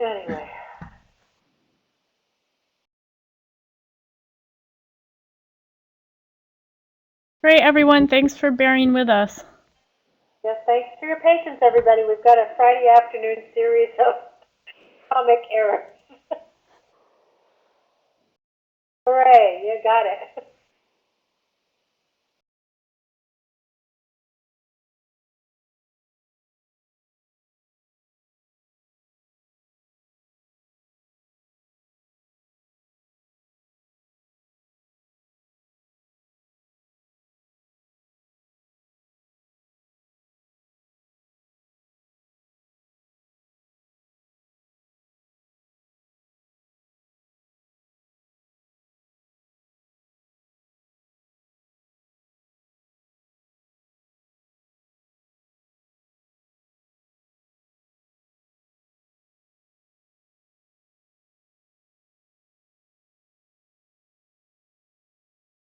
Anyway. Great, everyone. Thanks for bearing with us. Yes, thanks for your patience, everybody. We've got a Friday afternoon series of comic errors. Hooray, you got it.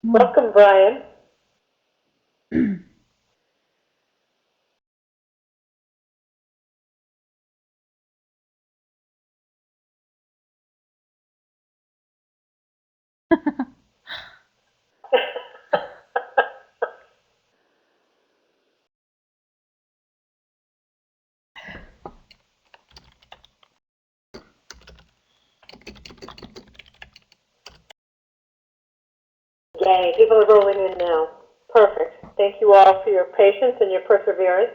Welcome, Brian. Yay, people are rolling in now. Perfect. Thank you all for your patience and your perseverance.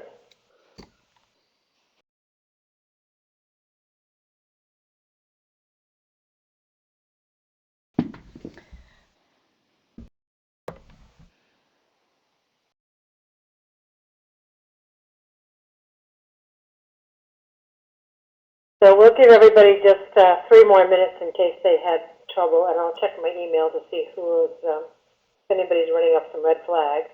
So we'll give everybody just 3 more minutes in case they had trouble, and I'll check my email to see who's, if anybody's running up some red flags.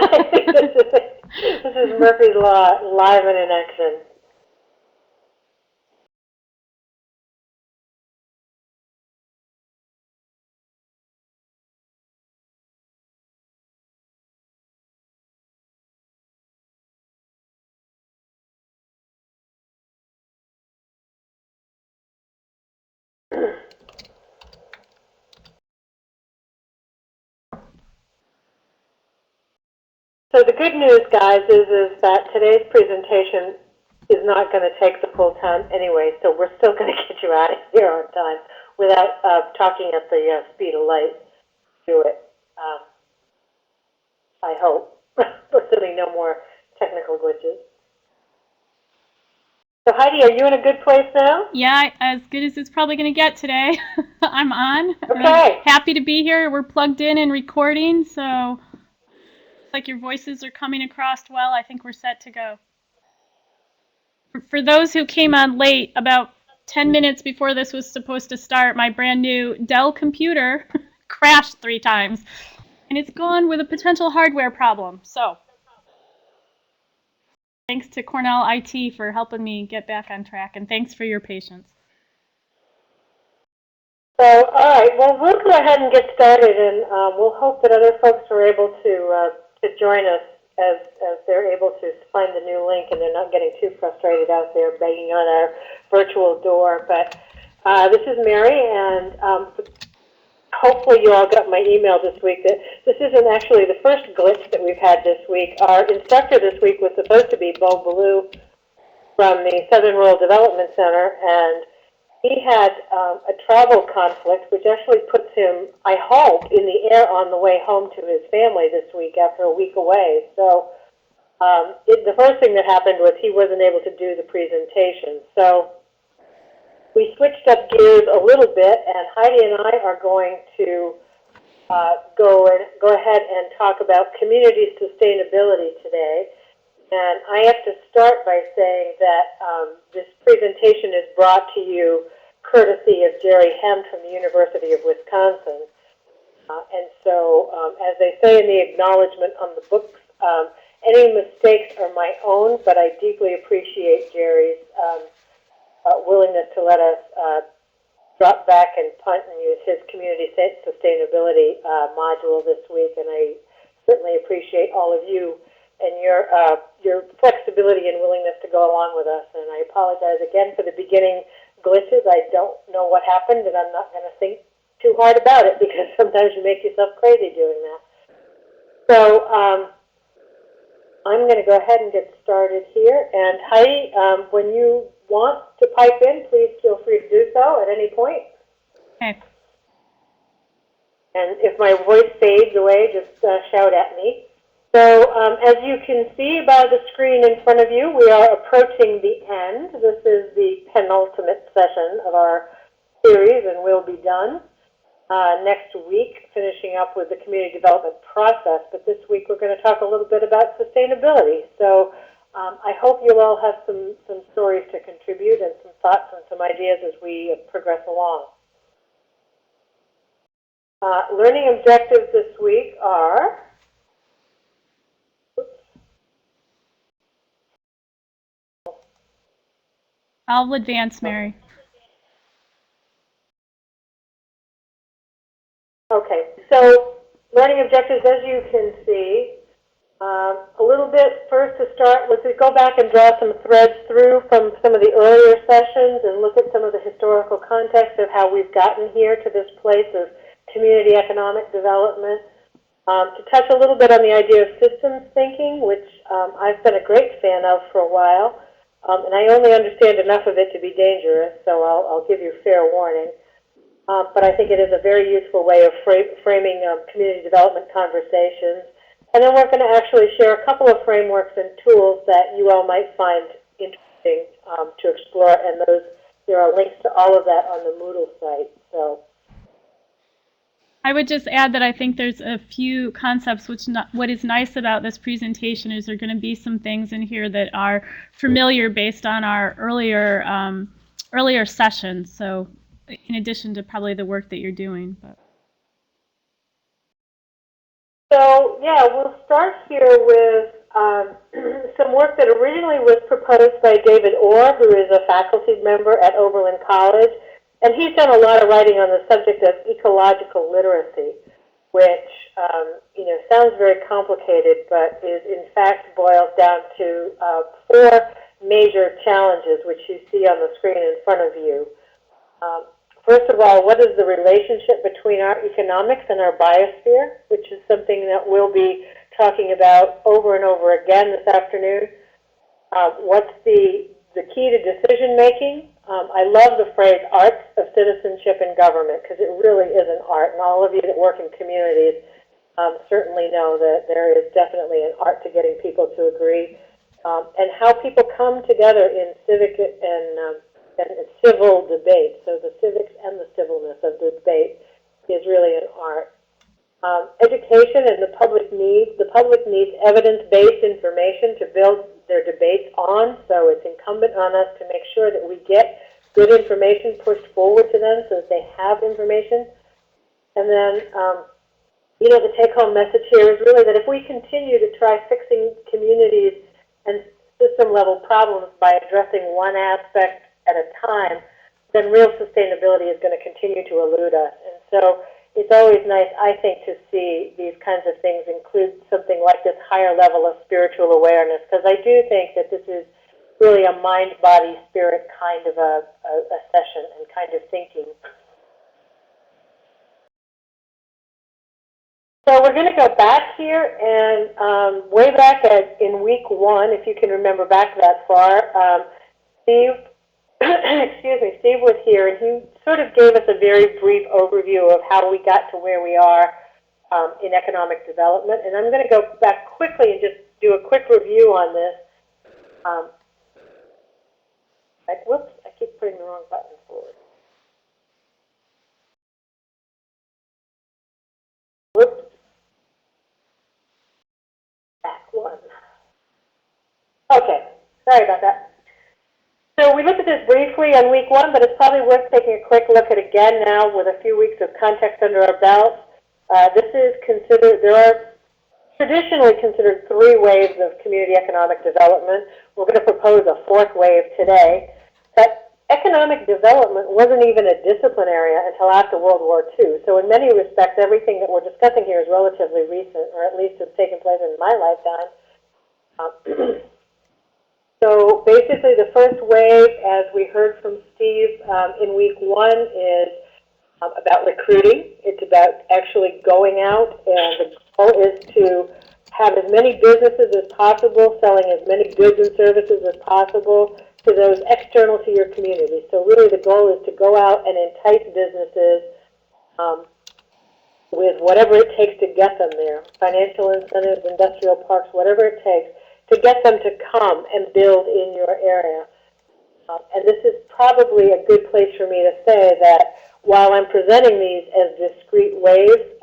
I think this is Murphy's Law live and in action. So the good news, guys, is that today's presentation is not going to take the full time anyway, so we're still going to get you out of here on time without talking at the speed of light. Do it. I hope, assuming no more technical glitches. So Heidi, are you in a good place now? Yeah, as good as it's probably going to get today. I'm on. Okay. I'm happy to be here. We're plugged in and recording, so it's like your voices are coming across well. I think we're set to go. For those who came on late, about 10 minutes before this was supposed to start, my brand new Dell computer crashed 3 times. And it's gone with a potential hardware problem. So thanks to Cornell IT for helping me get back on track, and thanks for your patience. So, all right, well, we'll go ahead and get started, and we'll hope that other folks are able to join us as they're able to find the new link and they're not getting too frustrated out there banging on our virtual door. But this is Mary, and hopefully you all got my email this week. That this isn't actually the first glitch that we've had this week. Our instructor this week was supposed to be Bo Ballou from the Southern Rural Development Center, and he had a travel conflict, which actually puts him, I hope, in the air on the way home to his family this week after a week away. So the first thing that happened was he wasn't able to do the presentation. So we switched up gears a little bit, and Heidi and I are going to go ahead and talk about community sustainability today. And I have to start by saying that this presentation is brought to you courtesy of Jerry Hem from the University of Wisconsin. And so, as they say in the acknowledgement on the books, any mistakes are my own, but I deeply appreciate Jerry's willingness to let us drop back and punt and use his community sustainability module this week. And I certainly appreciate all of you and your flexibility and willingness to go along with us. And I apologize again for the beginning glitches. I don't know what happened, and I'm not going to think too hard about it because sometimes you make yourself crazy doing that. So I'm going to go ahead and get started here. And Heidi, when you want to pipe in, please feel free to do so at any point. Okay. And if my voice fades away, just shout at me. So as you can see by the screen in front of you, we are approaching the end. This is the penultimate session of our series, and we'll be done next week, finishing up with the community development process. But this week we're going to talk a little bit about sustainability. So I hope you'll all have some stories to contribute and some thoughts and some ideas as we progress along. Learning objectives this week are, I'll advance, Mary. okay, so learning objectives, as you can see, a little bit first to start with, go back and draw some threads through from some of the earlier sessions and look at some of the historical context of how we've gotten here to this place of community economic development. To touch a little bit on the idea of systems thinking, which I've been a great fan of for a while, and I only understand enough of it to be dangerous, so I'll give you fair warning. But I think it is a very useful way of framing community development conversations. And then we're going to actually share a couple of frameworks and tools that you all might find interesting to explore, and there are links to all of that on the Moodle site. So I would just add that I think there's a few concepts what is nice about this presentation is there are going to be some things in here that are familiar based on our earlier sessions. So in addition to probably the work that you're doing. So yeah, we'll start here with some work that originally was proposed by David Orr, who is a faculty member at Oberlin College. And he's done a lot of writing on the subject of ecological literacy, which sounds very complicated, but is in fact boils down to 4 major challenges, which you see on the screen in front of you. First of all, what is the relationship between our economics and our biosphere, which is something that we'll be talking about over and over again this afternoon. What's the key to decision making? I love the phrase arts of citizenship and government because it really is an art, and all of you that work in communities certainly know that there is definitely an art to getting people to agree, and how people come together in civic and civil debate. So the civics and the civilness of the debate is really an art. Education and the public needs. The public needs evidence-based information to build their debates on, so it's incumbent on us to make sure that we get good information pushed forward to them so that they have information. And then, the take-home message here is really that if we continue to try fixing communities and system-level problems by addressing one aspect at a time, then real sustainability is going to continue to elude us. And so it's always nice, I think, to see these kinds of things include something like this higher level of spiritual awareness, because I do think that this is really a mind-body-spirit kind of a session and kind of thinking. So we're going to go back here and way back in week 1, if you can remember back that far, Steve Steve was here, and he sort of gave us a very brief overview of how we got to where we are in economic development. And I'm going to go back quickly and just do a quick review on this. Whoops, I keep putting the wrong button forward. Whoops. Back one. Okay, sorry about that. So we looked at it briefly on week one, but it's probably worth taking a quick look at again now with a few weeks of context under our belts. This is considered, there are traditionally considered three waves of community economic development. We're going to propose a fourth wave today. But economic development wasn't even a discipline area until after World War II. So in many respects, everything that we're discussing here is relatively recent, or at least has taken place in my lifetime. So basically the first wave, as we heard from Steve in week one, is about recruiting. It's about actually going out, and the goal is to have as many businesses as possible, selling as many goods and services as possible to those external to your community. So really the goal is to go out and entice businesses with whatever it takes to get them there, financial incentives, industrial parks, whatever it takes, to get them to come and build in your area. And this is probably a good place for me to say that while I'm presenting these as discrete waves,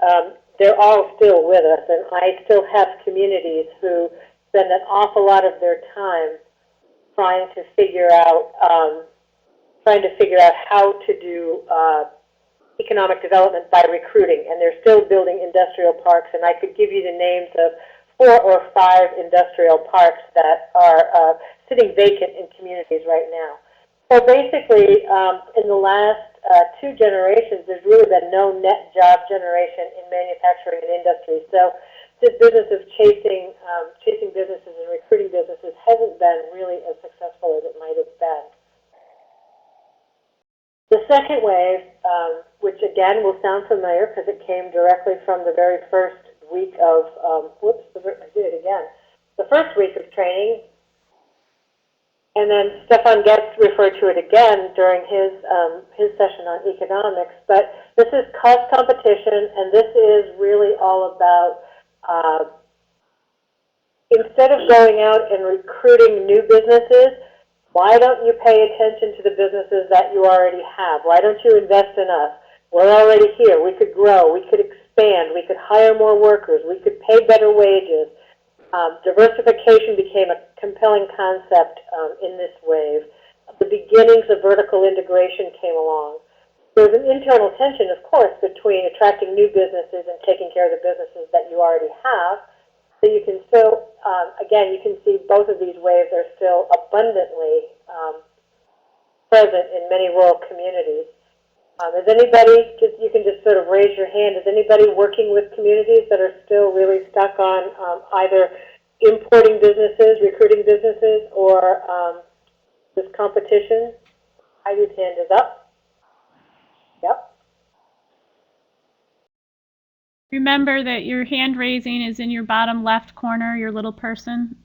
they're all still with us, and I still have communities who spend an awful lot of their time trying to figure out how to do economic development by recruiting, and they're still building industrial parks. And I could give you the names of 4 or 5 industrial parks that are sitting vacant in communities right now. So basically, in the last 2 generations, there's really been no net job generation in manufacturing and industry. So this business of chasing businesses and recruiting businesses hasn't been really as successful as it might have been. The second wave, which again will sound familiar because it came directly from the very first week of, I did it again. The first week of training, and then Stefan Getz referred to it again during his session on economics. But this is cost competition, and this is really all about instead of going out and recruiting new businesses, why don't you pay attention to the businesses that you already have? Why don't you invest in us? We're already here. We could grow. We could expand. We could hire more workers. We could pay better wages. Diversification became a compelling concept in this wave. The beginnings of vertical integration came along. There's an internal tension, of course, between attracting new businesses and taking care of the businesses that you already have. So you can still, again, you can see both of these waves are still abundantly present in many rural communities. Is anybody, you can just sort of raise your hand, is anybody working with communities that are still really stuck on either importing businesses, recruiting businesses, or this competition? Heidi's hand is up. Yep. Remember that your hand raising is in your bottom left corner, your little person.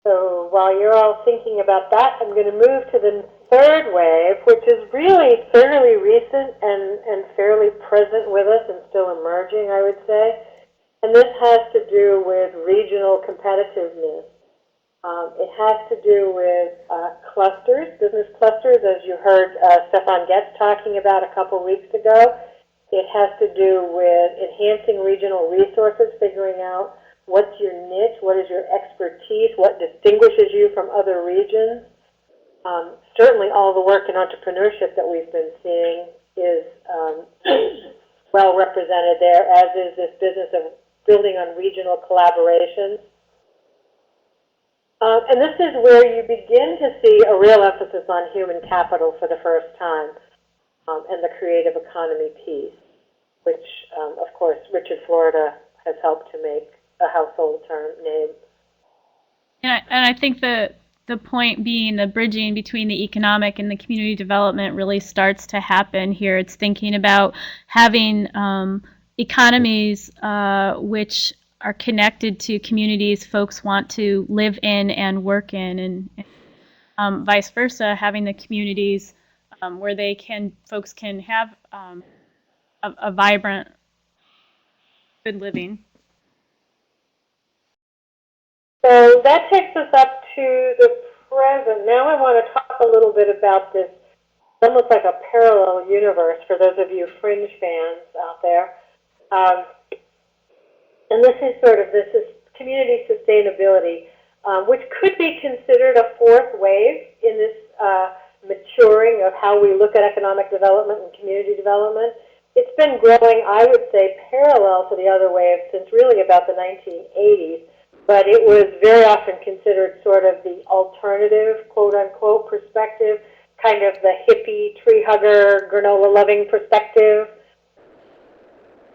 So while you're all thinking about that, I'm going to move to the third wave, which is really fairly recent and fairly present with us and still emerging, I would say. And this has to do with regional competitiveness. It has to do with clusters, business clusters, as you heard Stefan Getz talking about a couple weeks ago. It has to do with enhancing regional resources, figuring out what's your niche, what is your expertise, what distinguishes you from other regions. Certainly all the work in entrepreneurship that we've been seeing is well represented there, as is this business of building on regional collaborations. And this is where you begin to see a real emphasis on human capital for the first time, and the creative economy piece, which, of course, Richard Florida has helped to make a household term name. And I think the point being the bridging between the economic and the community development really starts to happen here. It's thinking about having economies which are connected to communities folks want to live in and work in, and vice versa, having the communities where folks can have a vibrant, good living. So that takes us up to the present. Now I want to talk a little bit about this almost like a parallel universe for those of you Fringe fans out there. And this is community sustainability, which could be considered a fourth wave in this maturing of how we look at economic development and community development. It's been growing, I would say, parallel to the other waves since really about the 1980s, but it was very often considered sort of the alternative, quote-unquote, perspective, kind of the hippie, tree hugger, granola-loving perspective.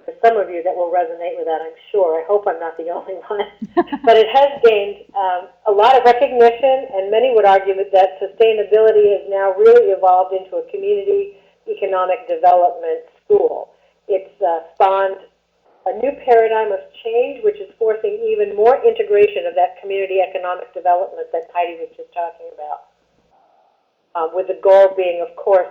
There's some of you that will resonate with that, I'm sure. I hope I'm not the only one. But it has gained a lot of recognition, and many would argue that sustainability has now really evolved into a community economic development school. It's spawned a new paradigm of change, which is forcing even more integration of that community economic development that Heidi was just talking about, with the goal being, of course,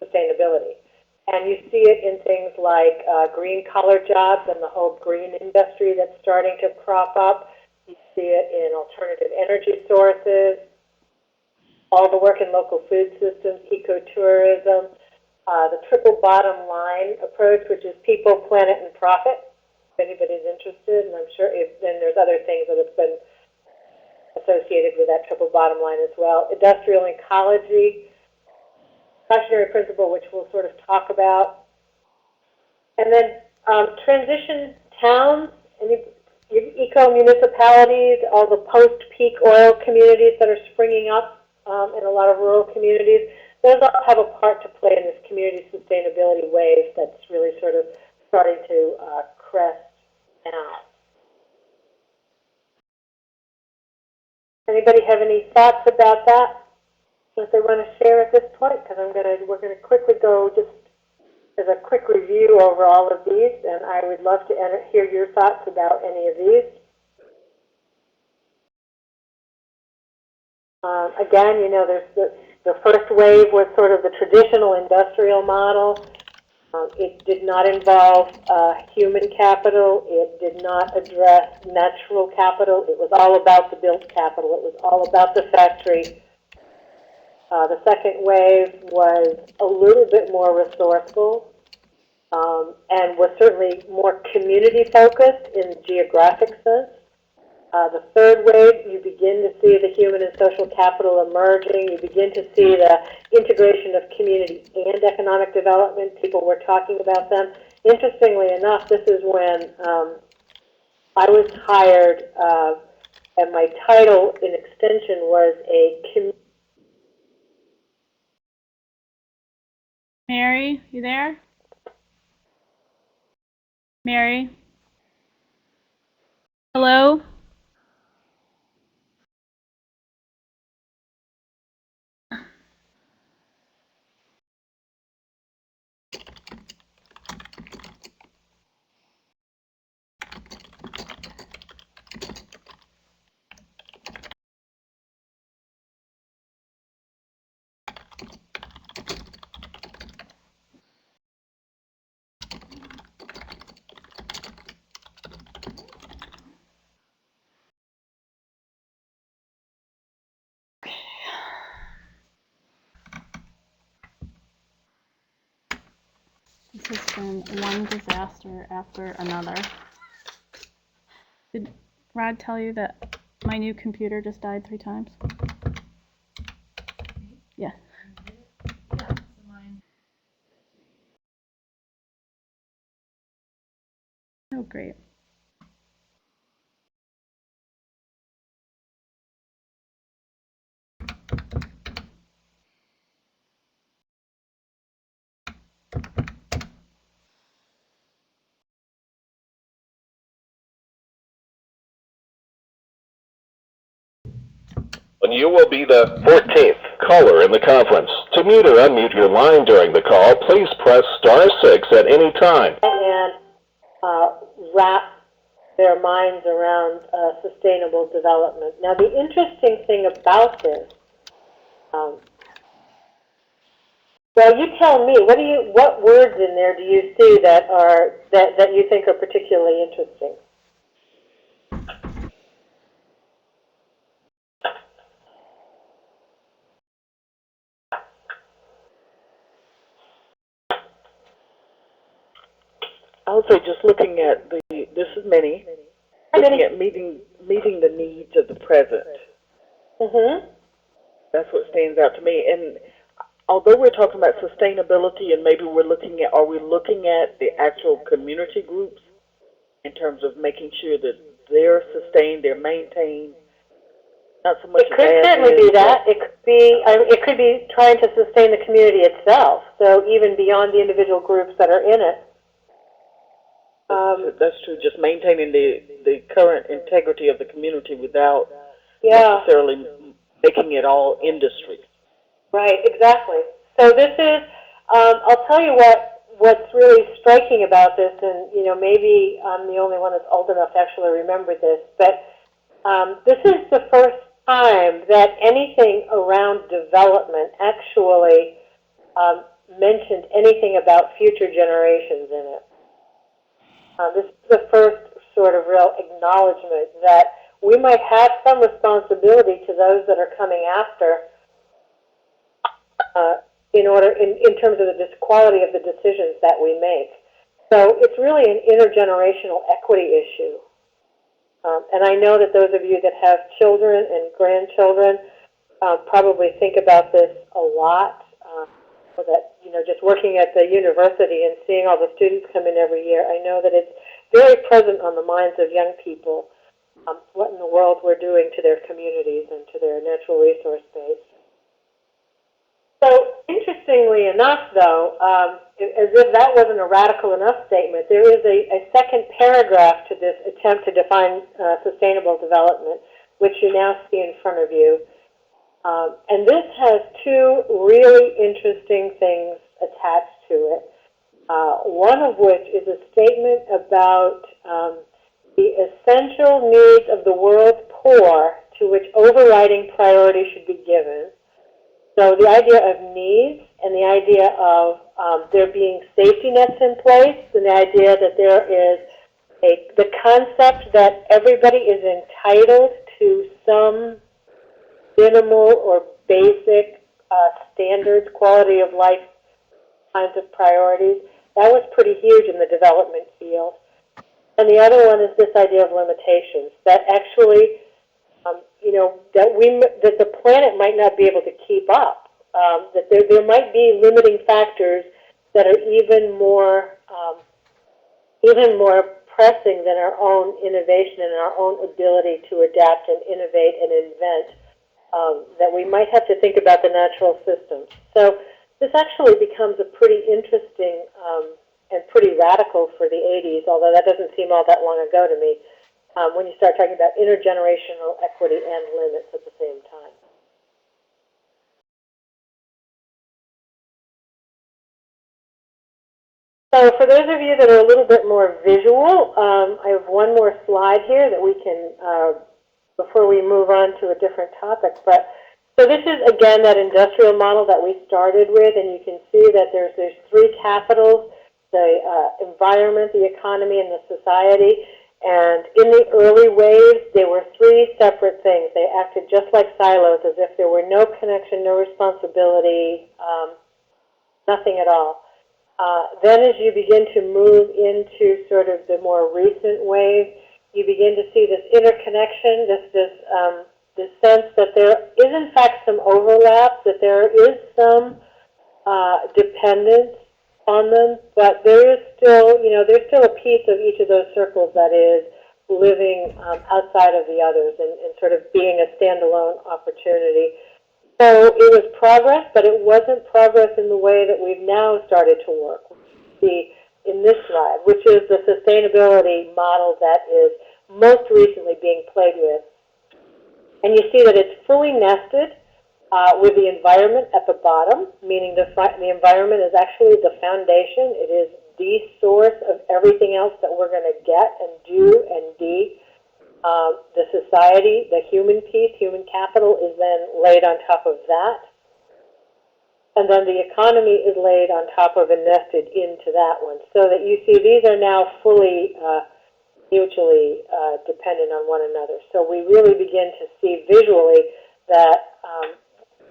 sustainability. And you see it in things like green-collar jobs and the whole green industry that's starting to crop up. You see it in alternative energy sources, all the work in local food systems, ecotourism, the triple bottom line approach, which is people, planet, and profit, if anybody's interested. And I'm sure then there's other things that have been associated with that triple bottom line as well. Industrial ecology, cautionary principle, which we'll sort of talk about. And then transition towns, and eco-municipalities, all the post-peak oil communities that are springing up in a lot of rural communities. Those all have a part to play in this community sustainability wave that's really sort of starting to crest now. Anybody have any thoughts about that that they want to share at this point? Because we're gonna quickly go just as a quick review over all of these, and I would love to hear your thoughts about any of these. Again, you know, there's the first wave was sort of the traditional industrial model. It did not involve human capital. It did not address natural capital. It was all about the built capital. It was all about the factory. The second wave was a little bit more resourceful and was certainly more community-focused in the geographic sense. The third wave, you begin to see the human and social capital emerging. You begin to see the integration of community and economic development. People were talking about them. Interestingly enough, this is when I was hired, and my title in extension was a Mary, you there? Mary? Hello? This has been one disaster after another. Did Rod tell you that my new computer just died 3 times? Yeah. Oh, great. And you will be the 14th caller in the conference. To mute or unmute your line during the call, please press *6 at any time. And wrap their minds around sustainable development. Now, the interesting thing about this, well, you tell me. What words in there do you see that you think are particularly interesting? I'll say just looking at this is Minnie, looking at meeting the needs of the present. Mm-hmm. That's what stands out to me. And although we're talking about sustainability and maybe are we looking at the actual community groups in terms of making sure that they're sustained, they're maintained, not so much It could certainly be that. It could be trying to sustain the community itself, so even beyond the individual groups that are in it. That's true, just maintaining the current integrity of the community without necessarily making it all industry. Right, exactly. So this is, I'll tell you what's really striking about this, and maybe I'm the only one that's old enough to actually remember this, but this is the first time that anything around development actually mentioned anything about future generations in it. This is the first sort of real acknowledgement that we might have some responsibility to those that are coming after in terms of the quality of the decisions that we make. So it's really an intergenerational equity issue. And I know that those of you that have children and grandchildren probably think about this a lot. That just working at the university and seeing all the students come in every year, I know that it's very present on the minds of young people. What in the world we're doing to their communities and to their natural resource base. So interestingly enough, though, as if that wasn't a radical enough statement, there is a second paragraph to this attempt to define sustainable development, which you now see in front of you. And this has two really interesting things attached to it. One of which is a statement about the essential needs of the world's poor to which overriding priority should be given. So the idea of needs and the idea of there being safety nets in place, and the idea that there is the concept that everybody is entitled to some minimal or basic standards, quality of life kinds of priorities. That was pretty huge in the development field. And the other one is this idea of limitations, that actually that the planet might not be able to keep up, that there might be limiting factors that are even more pressing than our own innovation and our own ability to adapt and innovate and invent, that we might have to think about the natural systems. So this actually becomes a pretty interesting and pretty radical for the 80s, although that doesn't seem all that long ago to me, when you start talking about intergenerational equity and limits at the same time. So for those of you that are a little bit more visual, I have one more slide here that we can, before we move on to a different topic. But so this is, again, that industrial model that we started with, and you can see that there's three capitals, the environment, the economy, and the society. And in the early waves, they were three separate things. They acted just like silos, as if there were no connection, no responsibility, nothing at all. Then as you begin to move into sort of the more recent wave, you begin to see this interconnection, this sense that there is in fact some overlap, that there is some dependence on them, but there is still, there's still a piece of each of those circles that is living outside of the others and sort of being a standalone opportunity. So it was progress, but it wasn't progress in the way that we've now started to work. See in this slide, which is the sustainability model that is most recently being played with. And you see that it's fully nested with the environment at the bottom, meaning the environment is actually the foundation. It is the source of everything else that we're going to get and do and be. The society, the human piece, human capital, is then laid on top of that. And then the economy is laid on top of and nested into that one. So that you see these are now fully mutually dependent on one another. So we really begin to see visually that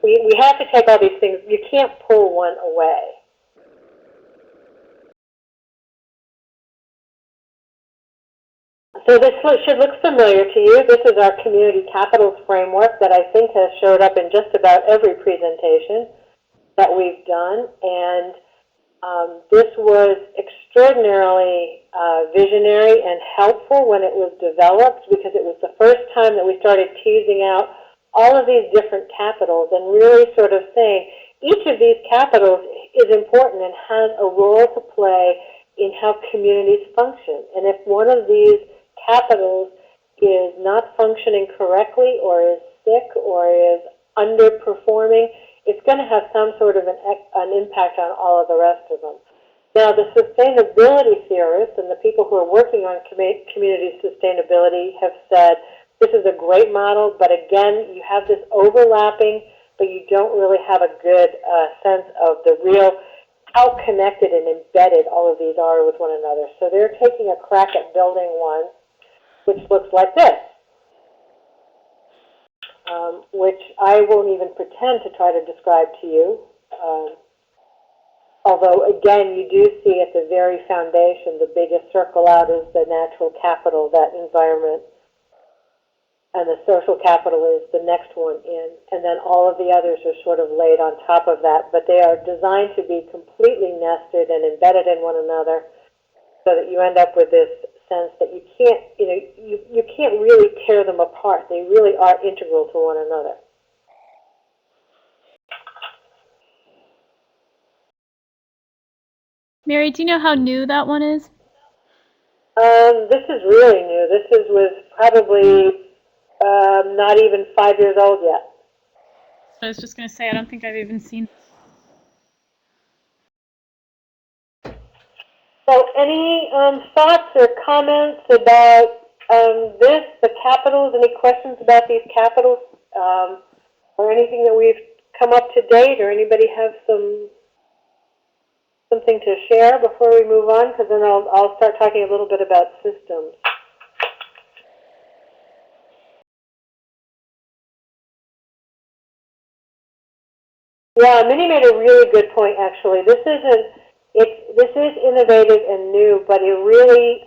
we have to take all these things. You can't pull one away. So this should look familiar to you. This is our community capitals framework that I think has showed up in just about every presentation that we've done. And this was extraordinarily visionary and helpful when it was developed, because it was the first time that we started teasing out all of these different capitals and really sort of saying each of these capitals is important and has a role to play in how communities function. And if one of these capitals is not functioning correctly or is sick or is underperforming, it's going to have some sort of an impact on all of the rest of them. Now, the sustainability theorists and the people who are working on community sustainability have said this is a great model, but again, you have this overlapping, but you don't really have a good sense of the real how connected and embedded all of these are with one another. So they're taking a crack at building one, which looks like this, which I won't even pretend to try to describe to you. Although, again, you do see at the very foundation, the biggest circle out is the natural capital, that environment, and the social capital is the next one in. And then all of the others are sort of laid on top of that, but they are designed to be completely nested and embedded in one another so that you end up with this sense that you can't, you can't really tear them apart. They really are integral to one another. Mary, do you know how new that one is? This is really new. This was probably not even 5 years old yet. I was just going to say, I don't think I've even seen. So any thoughts or comments about this, the capitals, any questions about these capitals, or anything that we've come up to date, or anybody have something to share before we move on? Because then I'll start talking a little bit about systems. Yeah, Minnie made a really good point, actually. This is innovative and new, but it really,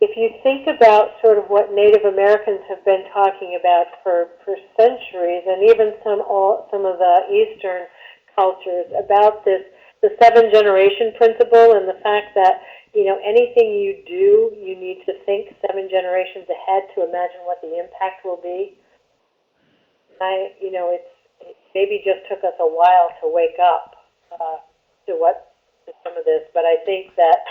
if you think about sort of what Native Americans have been talking about for centuries, and even some of the Eastern cultures, about this, the 7-generation principle, and the fact that, anything you do, you need to think 7 generations ahead to imagine what the impact will be. It maybe just took us a while to wake up to some of this, but I think that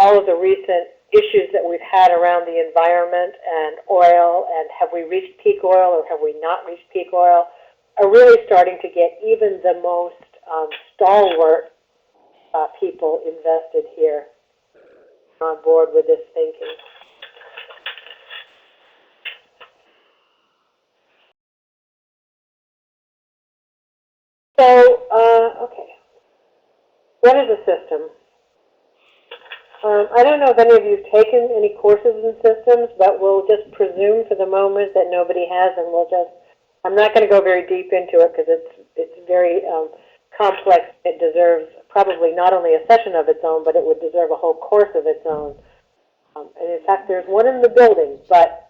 all of the recent issues that we've had around the environment and oil, and have we reached peak oil or have we not reached peak oil, are really starting to get even the most stalwart people invested here on board with this thinking. So, okay, what is a system? I don't know if any of you have taken any courses in systems, but we'll just presume for the moment that nobody has, and I'm not going to go very deep into it because it's very complex. It deserves probably not only a session of its own, but it would deserve a whole course of its own. And in fact, there's one in the building, but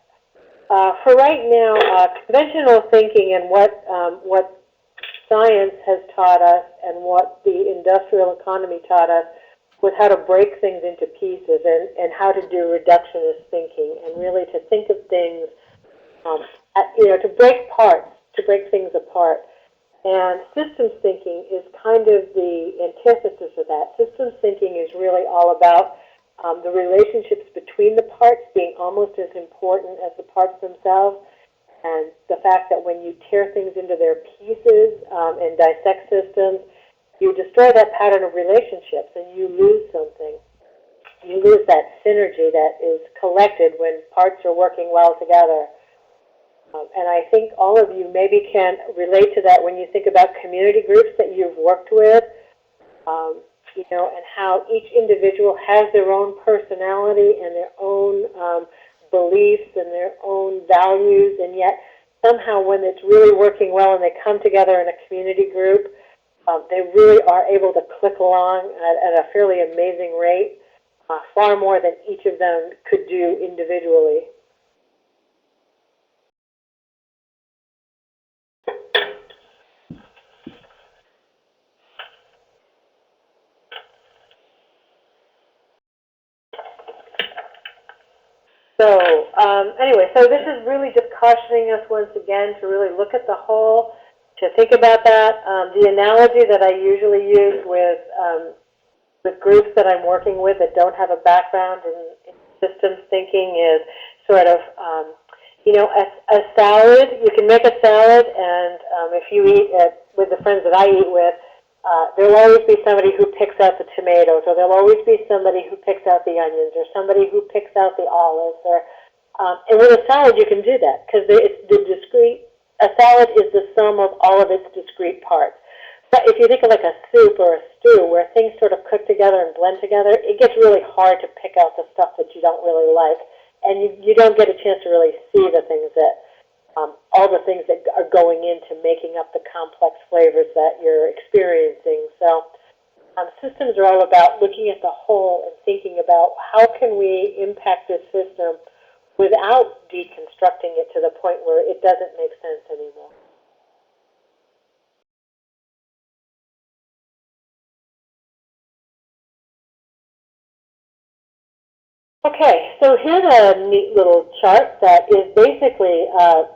for right now, conventional thinking and what science has taught us and what the industrial economy taught us was how to break things into pieces and how to do reductionist thinking, and really to think of things, to break things apart. And systems thinking is kind of the antithesis of that. Systems thinking is really all about the relationships between the parts being almost as important as the parts themselves, and the fact that when you tear things into their pieces and dissect systems, you destroy that pattern of relationships and you lose something. You lose that synergy that is collected when parts are working well together. And I think all of you maybe can relate to that when you think about community groups that you've worked with, and how each individual has their own personality and their own beliefs and their own values, and yet somehow when it's really working well and they come together in a community group, they really are able to click along at a fairly amazing rate. far more than each of them could do individually. So anyway, so this is really just cautioning us once again to really look at the whole, to think about that. The analogy that I usually use with groups that I'm working with that don't have a background in systems thinking is sort of, you know, a salad. You can make a salad, and if you eat it with the friends that I eat with, there'll always be somebody who picks out the tomatoes, or there'll always be somebody who picks out the onions, or somebody who picks out the olives. Or, and with a salad, you can do that because it's the discrete. A salad is the sum of all of its discrete parts. But if you think of like a soup or a stew where things sort of cook together and blend together, it gets really hard to pick out the stuff that you don't really like, and you don't get a chance to really see the things that all the things that are going into making up the complex flavors that you're experiencing. So systems are all about looking at the whole and thinking about how can we impact this system without deconstructing it to the point where it doesn't make sense anymore. Okay, so here's a neat little chart that is basically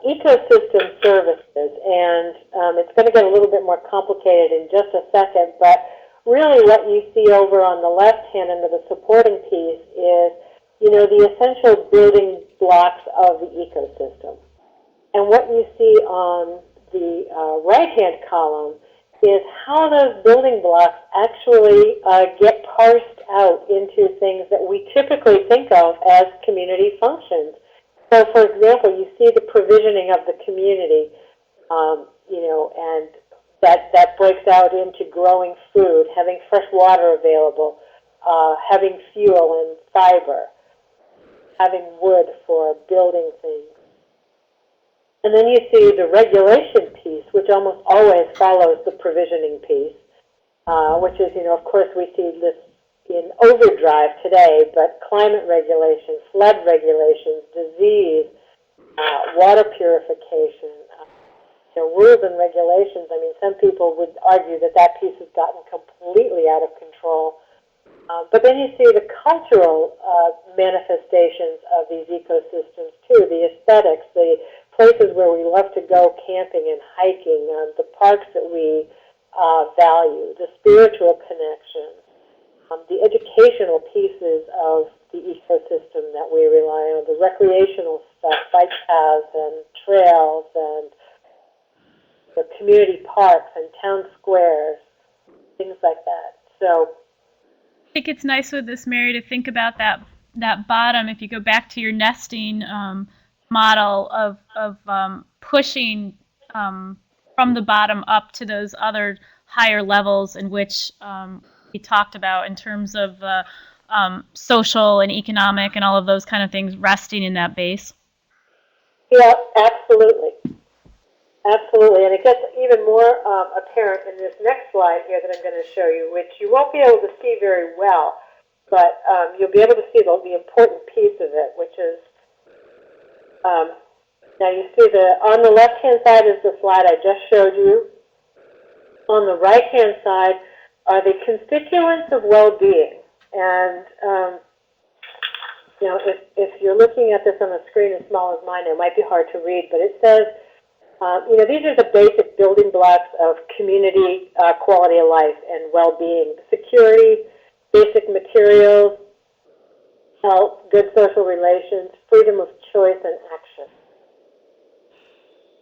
ecosystem services, and it's going to get a little bit more complicated in just a second, but really what you see over on the left hand under the supporting piece is, you know, the essential building blocks of the ecosystem. And what you see on the right-hand column is how those building blocks actually get parsed out into things that we typically think of as community functions. So, for example, you see the provisioning of the community, you know, and that breaks out into growing food, having fresh water available, having fuel and fiber, having wood for building things. And then you see the regulation piece, which almost always follows the provisioning piece, which is, you know, of course we see this in overdrive today, but climate regulation, flood regulations, disease, water purification, you know, rules and regulations. I mean, some people would argue that that piece has gotten completely out of control. But then you see the cultural manifestations of these ecosystems too, the aesthetics, the places where we love to go camping and hiking, the parks that we value, the spiritual connections, the educational pieces of the ecosystem that we rely on, the recreational stuff, bike paths and trails and the community parks and town squares, things like that. So I think it's nice with this, Mary, to think about that bottom. If you go back to your nesting model of pushing from the bottom up to those other higher levels in which we talked about in terms of social and economic and all of those kind of things resting in that base. yeah, absolutely. Absolutely, and it gets even more apparent in this next slide here that I'm going to show you, which you won't be able to see very well, but you'll be able to see the important piece of it, which is, now you see on the left-hand side is the slide I just showed you. On the right-hand side are the constituents of well-being, and you know, if you're looking at this on a screen as small as mine, it might be hard to read, but it says, you know, these are the basic building blocks of community quality of life and well-being: security, basic materials, health, good social relations, freedom of choice and action.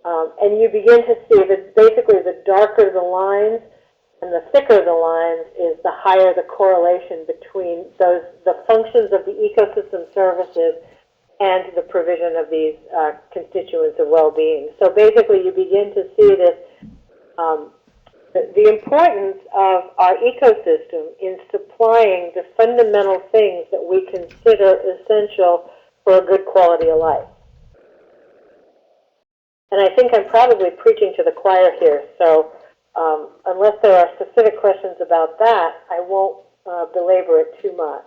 And you begin to see that basically the darker the lines and the thicker the lines is the higher the correlation between the functions of the ecosystem services and the provision of these constituents of well-being. So basically you begin to see this, the importance of our ecosystem in supplying the fundamental things that we consider essential for a good quality of life. And I think I'm probably preaching to the choir here, so unless there are specific questions about that, I won't belabor it too much.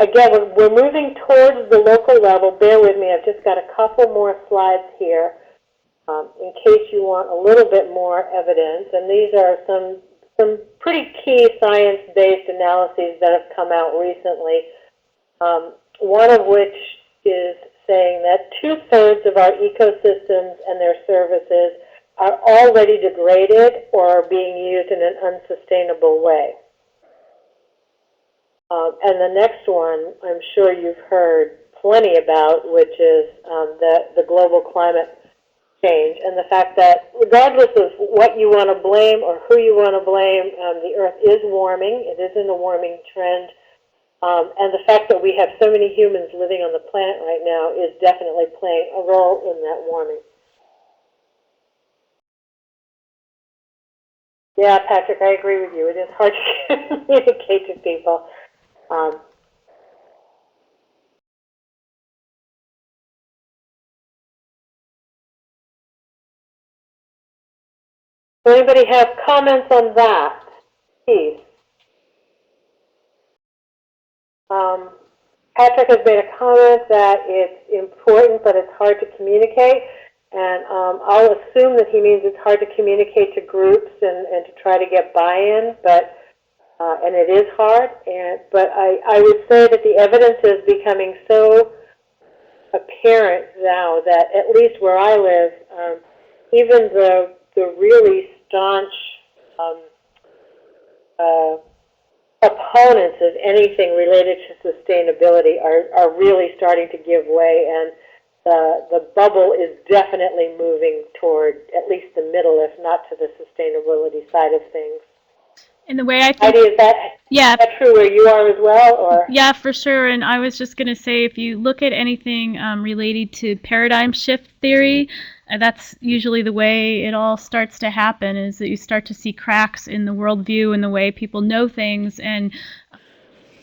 Again, we're moving towards the local level. Bear with me. I've just got a couple more slides here in case you want a little bit more evidence. And these are some pretty key science-based analyses that have come out recently. One of which is saying that 2/3 of our ecosystems and their services are already degraded or are being used in an unsustainable way. And the next one, I'm sure you've heard plenty about, which is the global climate change and the fact that regardless of what you want to blame or who you want to blame, the Earth is warming. It is in a warming trend. And the fact that we have so many humans living on the planet right now is definitely playing a role in that warming. Yeah, Patrick, I agree with you. It is hard to communicate to people. Does anybody have comments on that, please? Patrick has made a comment that it's important, but it's hard to communicate. And I'll assume that he means it's hard to communicate to groups and to try to get buy-in, but and it is hard. But I would say that the evidence is becoming so apparent now that at least where I live, even the really staunch opponents of anything related to sustainability are really starting to give way, and the bubble is definitely moving toward at least the middle, if not to the sustainability side of things. And the way I think, Heidi, is that true where you are as well, or? Yeah, for sure. And I was just going to say, if you look at anything related to paradigm shift theory, that's usually the way it all starts to happen, is that you start to see cracks in the worldview and the way people know things. And you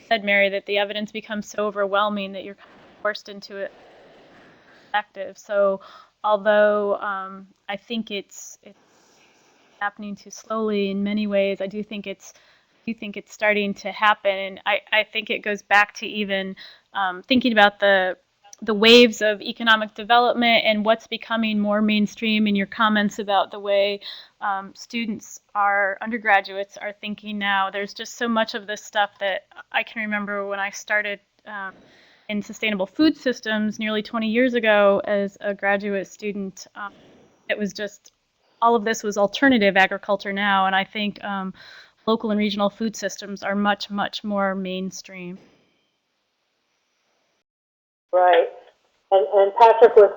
said, Mary, that the evidence becomes so overwhelming that you're forced into it. So although I think it's happening too slowly in many ways, I do think it's starting to happen. And I think it goes back to even thinking about the waves of economic development and what's becoming more mainstream in your comments about the way students, undergraduates are thinking now. There's just so much of this stuff that I can remember when I started in sustainable food systems nearly 20 years ago as a graduate student. It was just, all of this was alternative agriculture now, and I think local and regional food systems are much, much more mainstream. Right. And Patrick was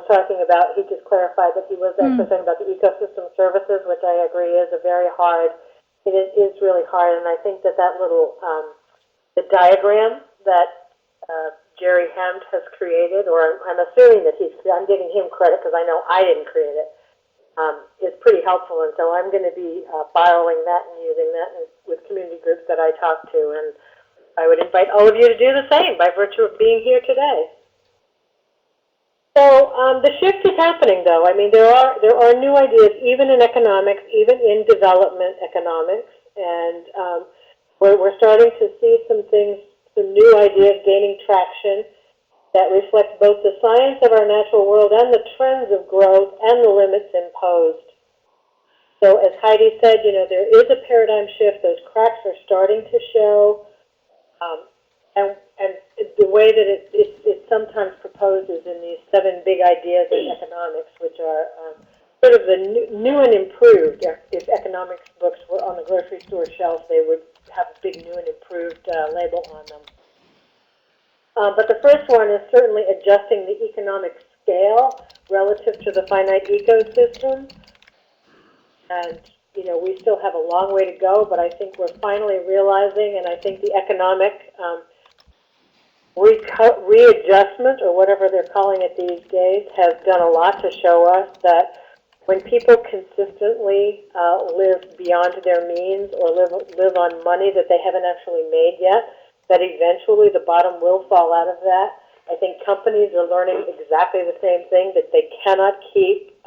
talking about, he just clarified that he was actually talking about the ecosystem services, which I agree is it is really hard. And I think that little, the diagram that Jerry Hemd has created, or I'm assuming that I'm giving him credit because I know I didn't create it, is pretty helpful. And so I'm going to be borrowing that and using that with community groups that I talk to. And I would invite all of you to do the same by virtue of being here today. So the shift is happening, though. I mean, there are new ideas, even in economics, even in development economics, and we're starting to see some new ideas gaining traction that reflect both the science of our natural world and the trends of growth and the limits imposed. So as Heidi said, there is a paradigm shift. Those cracks are starting to show. And the way that it's sometimes proposed is in these 7 big ideas in economics, which are sort of the new and improved. If economics books were on the grocery store shelf, they would have a big new and improved label on them. But the first one is certainly adjusting the economic scale relative to the finite ecosystem. And we still have a long way to go, but I think we're finally realizing, and I think the economic readjustment, or whatever they're calling it these days, has done a lot to show us that when people consistently live beyond their means or live on money that they haven't actually made yet, that eventually the bottom will fall out of that. I think companies are learning exactly the same thing, that they cannot keep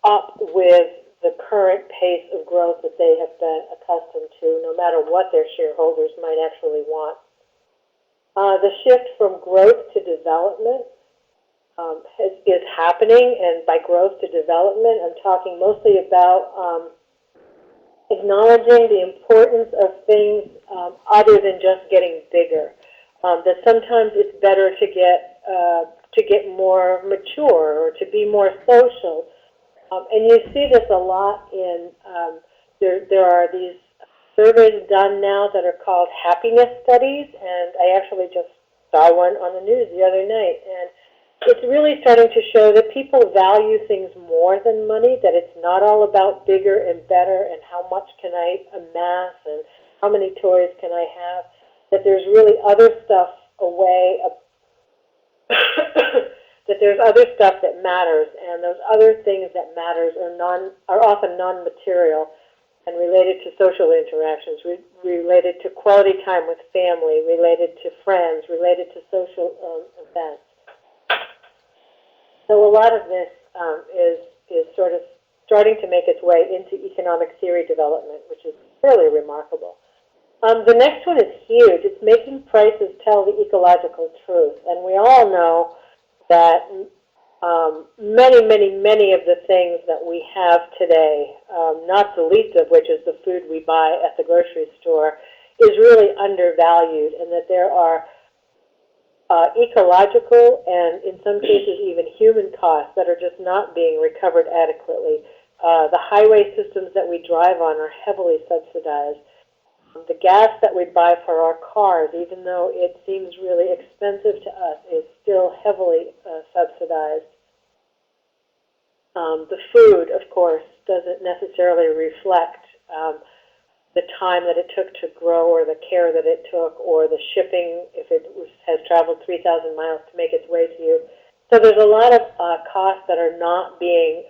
up with the current current pace of growth that they have been accustomed to, no matter what their shareholders might actually want. The shift from growth to development is happening, and by growth to development, I'm talking mostly about acknowledging the importance of things other than just getting bigger. That sometimes it's better to get more mature or to be more social. And you see this a lot in, there are these surveys done now that are called happiness studies, and I actually just saw one on the news the other night. And it's really starting to show that people value things more than money, that it's not all about bigger and better and how much can I amass and how many toys can I have, that there's really other stuff that there's other stuff that matters, and those other things that matters are often non-material and related to social interactions, related to quality time with family, related to friends, related to social events. So a lot of this is sort of starting to make its way into economic theory development, which is fairly remarkable. The next one is huge. It's making prices tell the ecological truth. And we all know that many of the things that we have today, not the least of which is the food we buy at the grocery store, is really undervalued, and that there are ecological and in some cases even human costs that are just not being recovered adequately. The highway systems that we drive on are heavily subsidized. The gas that we buy for our cars, even though it seems really expensive to us, is still heavily subsidized. The food, of course, doesn't necessarily reflect the time that it took to grow or the care that it took or the shipping if it has traveled 3,000 miles to make its way to you. So there's a lot of costs that are not being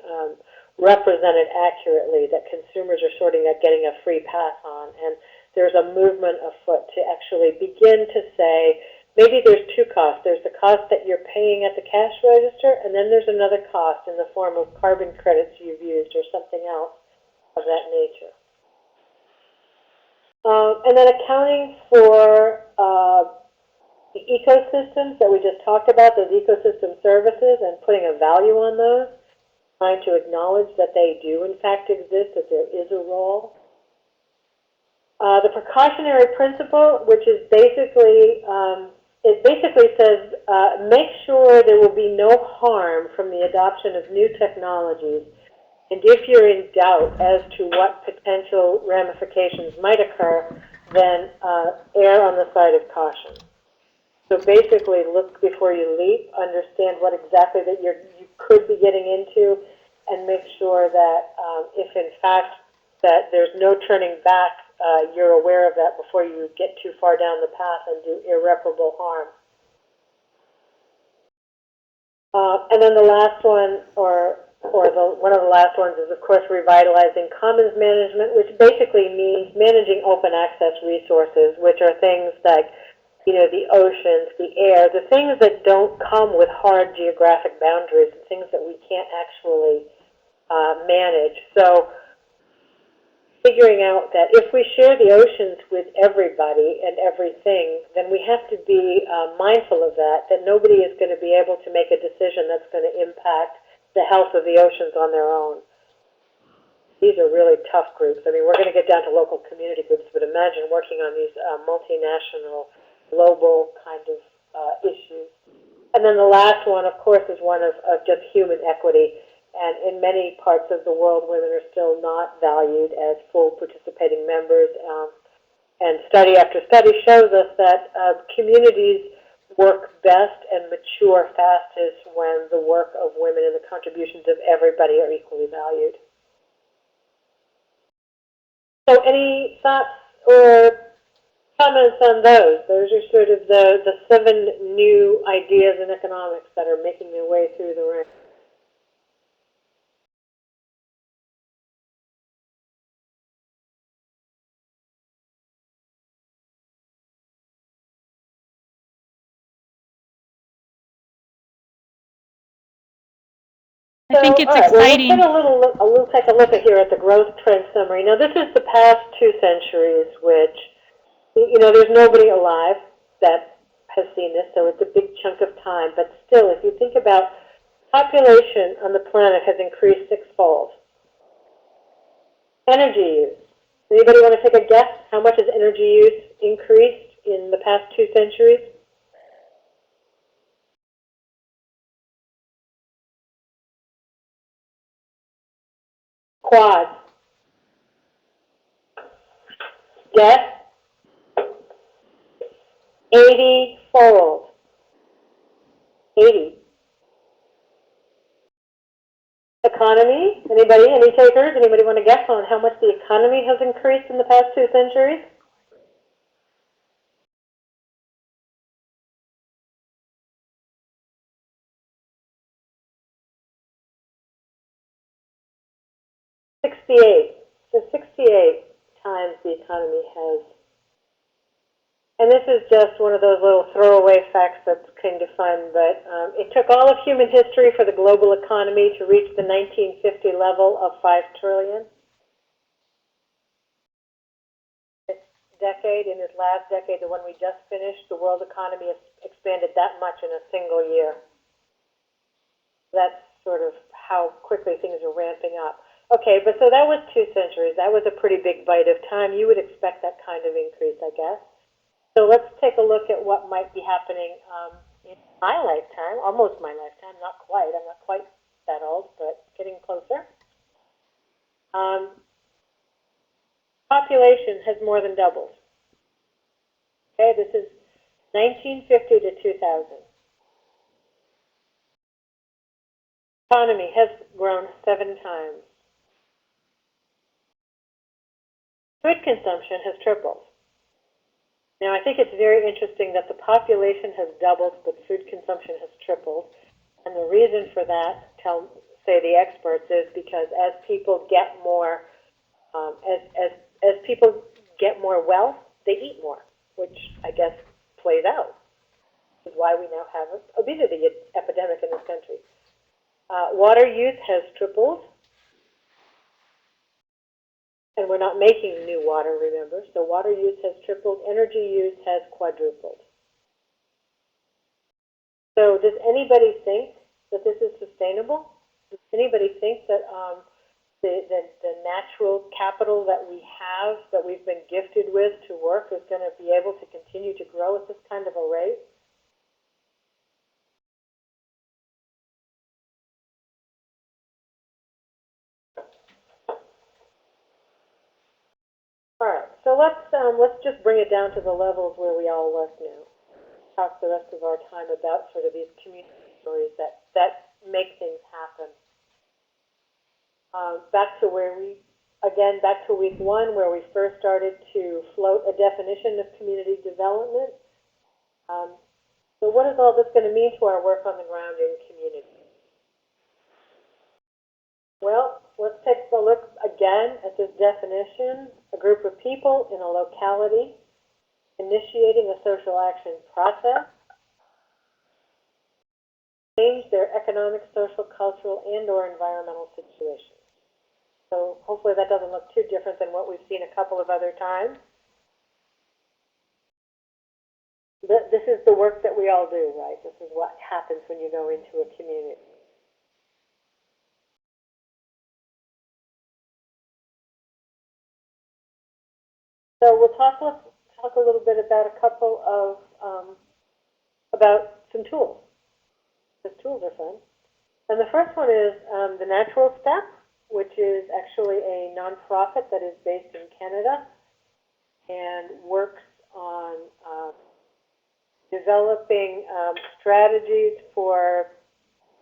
represented accurately that consumers are sort of getting a free pass on. And there's a movement afoot to actually begin to say, maybe there's two costs. There's the cost that you're paying at the cash register, and then there's another cost in the form of carbon credits you've used or something else of that nature. And then accounting for the ecosystems that we just talked about, those ecosystem services, and putting a value on those, trying to acknowledge that they do in fact exist, that there is a role. The precautionary principle, which is basically, it basically says, make sure there will be no harm from the adoption of new technologies, and if you're in doubt as to what potential ramifications might occur, then err on the side of caution. So basically, look before you leap, understand what exactly that you could be getting into, and make sure that if in fact that there's no turning back, you're aware of that before you get too far down the path and do irreparable harm. And then the last one, one of the last ones is, of course, revitalizing commons management, which basically means managing open access resources, which are things like, you know, the oceans, the air, the things that don't come with hard geographic boundaries, the things that we can't actually manage. So figuring out that if we share the oceans with everybody and everything, then we have to be mindful of that nobody is going to be able to make a decision that's going to impact the health of the oceans on their own. These are really tough groups. I mean, we're going to get down to local community groups, but imagine working on these multinational, global kind of issues. And then the last one, of course, is one of just human equity. And in many parts of the world, women are still not valued as full participating members. And study after study shows us that communities work best and mature fastest when the work of women and the contributions of everybody are equally valued. So any thoughts or comments on those? Those are sort of the 7 new ideas in economics that are making their way through the ranks. I think it's all right, exciting. Well, we'll take a look at here at the growth trend summary. Now, this is the past 2 centuries, which, there's nobody alive that has seen this, so it's a big chunk of time. But still, if you think about population on the planet has increased 6-fold. Energy use. Anybody want to take a guess? How much has energy use increased in the past 2 centuries? Quads. Guess? 80-fold. 80. Economy? Anybody? Any takers? Anybody want to guess on how much the economy has increased in the past 2 centuries? So 68 times the economy has. And this is just one of those little throwaway facts that's kind of fun, but it took all of human history for the global economy to reach the 1950 level of 5 trillion. This decade, in this last decade, the one we just finished, the world economy has expanded that much in a single year. That's sort of how quickly things are ramping up. Okay, but so that was 2 centuries. That was a pretty big bite of time. You would expect that kind of increase, I guess. So let's take a look at what might be happening in my lifetime, almost my lifetime, not quite. I'm not quite that old, but getting closer. Population has more than doubled. Okay, this is 1950 to 2000. Economy has grown 7 times. Food consumption has tripled. Now, I think it's very interesting that the population has doubled, but food consumption has tripled. And the reason for that, say the experts, is because as people get more, as people get more wealth, they eat more, which I guess plays out. This is why we now have an obesity epidemic in this country. Water use has tripled. And we're not making new water, remember. So water use has tripled. Energy use has quadrupled. So does anybody think that this is sustainable? Does anybody think that the natural capital that we have, that we've been gifted with to work, is going to be able to continue to grow at this kind of a rate? All right, so let's just bring it down to the levels where we all work now. Talk the rest of our time about sort of these community stories that make things happen. Back to back to week 1, where we first started to float a definition of community development. So what is all this going to mean to our work on the ground in community? Well, let's take a look again at this definition. A group of people in a locality initiating a social action process, change their economic, social, cultural, and/or environmental situation. So hopefully that doesn't look too different than what we've seen a couple of other times. This is the work that we all do, right? This is what happens when you go into a community. So we'll talk a little bit about a couple of about some tools. Because tools are fun. And the first one is the Natural Step, which is actually a nonprofit that is based in Canada and works on developing strategies for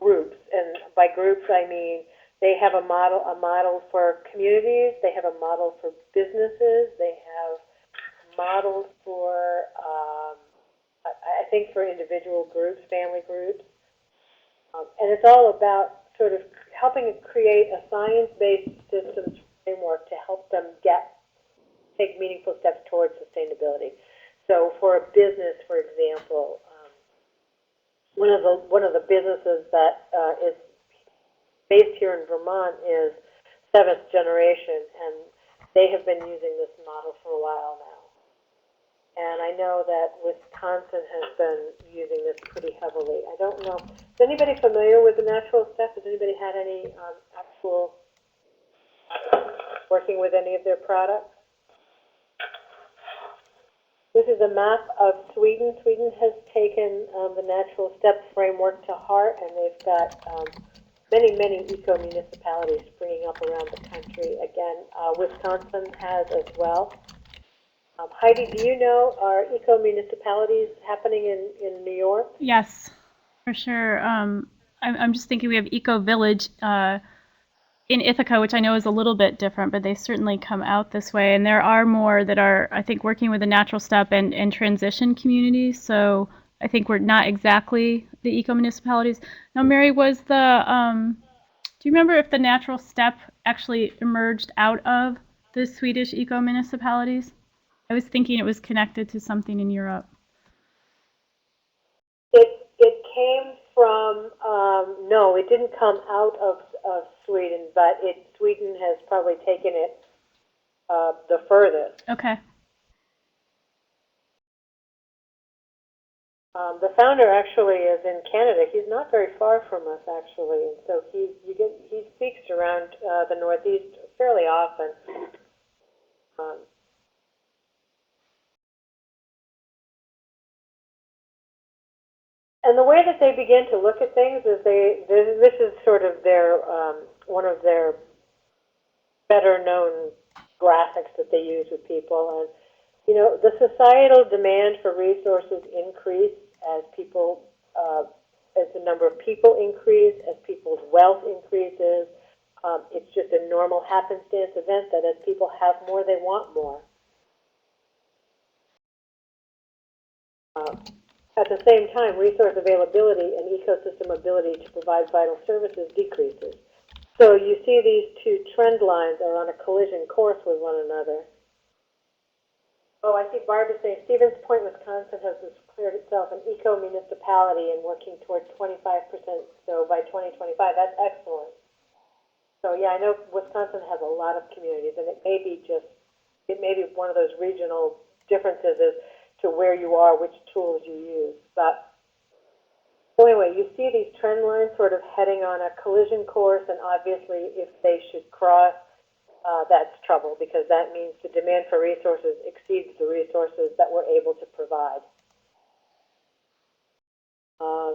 groups. And by groups, I mean they have a model for communities, they have a model for businesses, they have models for, I think, for individual groups, family groups. And it's all about sort of helping create a science-based systems framework to help them take meaningful steps towards sustainability. So for a business, for example, one of the businesses that is based here in Vermont is 7th generation, and they have been using this model for a while now. And I know that Wisconsin has been using this pretty heavily. I don't know. Is anybody familiar with the natural step? Has anybody had any actual working with any of their products? This is a map of Sweden. Sweden has taken the natural step framework to heart, and they've got many eco-municipalities springing up around the country. Again, Wisconsin has as well. Heidi, do you know, are eco-municipalities happening in New York? Yes, for sure. I'm just thinking we have Eco Village in Ithaca, which I know is a little bit different, but they certainly come out this way. And there are more that are, I think, working with the natural step and transition communities. So I think we're not exactly the eco-municipalities. Now, Mary, was do you remember if the natural step actually emerged out of the Swedish eco-municipalities? I was thinking it was connected to something in Europe. It came from, no, it didn't come out of Sweden, but Sweden has probably taken it the furthest. Okay. The founder actually is in Canada. He's not very far from us, actually, and so he speaks around the Northeast fairly often. And the way that they begin to look at things is this is sort of their one of their better known graphics that they use with people. And you know, the societal demand for resources increase as people as the number of people increase, as people's wealth increases. It's just a normal happenstance event that as people have more, they want more. At the same time, resource availability and ecosystem ability to provide vital services decreases. So you see these two trend lines are on a collision course with one another. Oh, I see Barbara saying Stevens Point, Wisconsin has declared itself an eco-municipality and working towards 25%, so by 2025. That's excellent. So yeah, I know Wisconsin has a lot of communities, and it may be one of those regional differences is to where you are, which tools you use. But so anyway, you see these trend lines sort of heading on a collision course, and obviously if they should cross, that's trouble, because that means the demand for resources exceeds the resources that we're able to provide.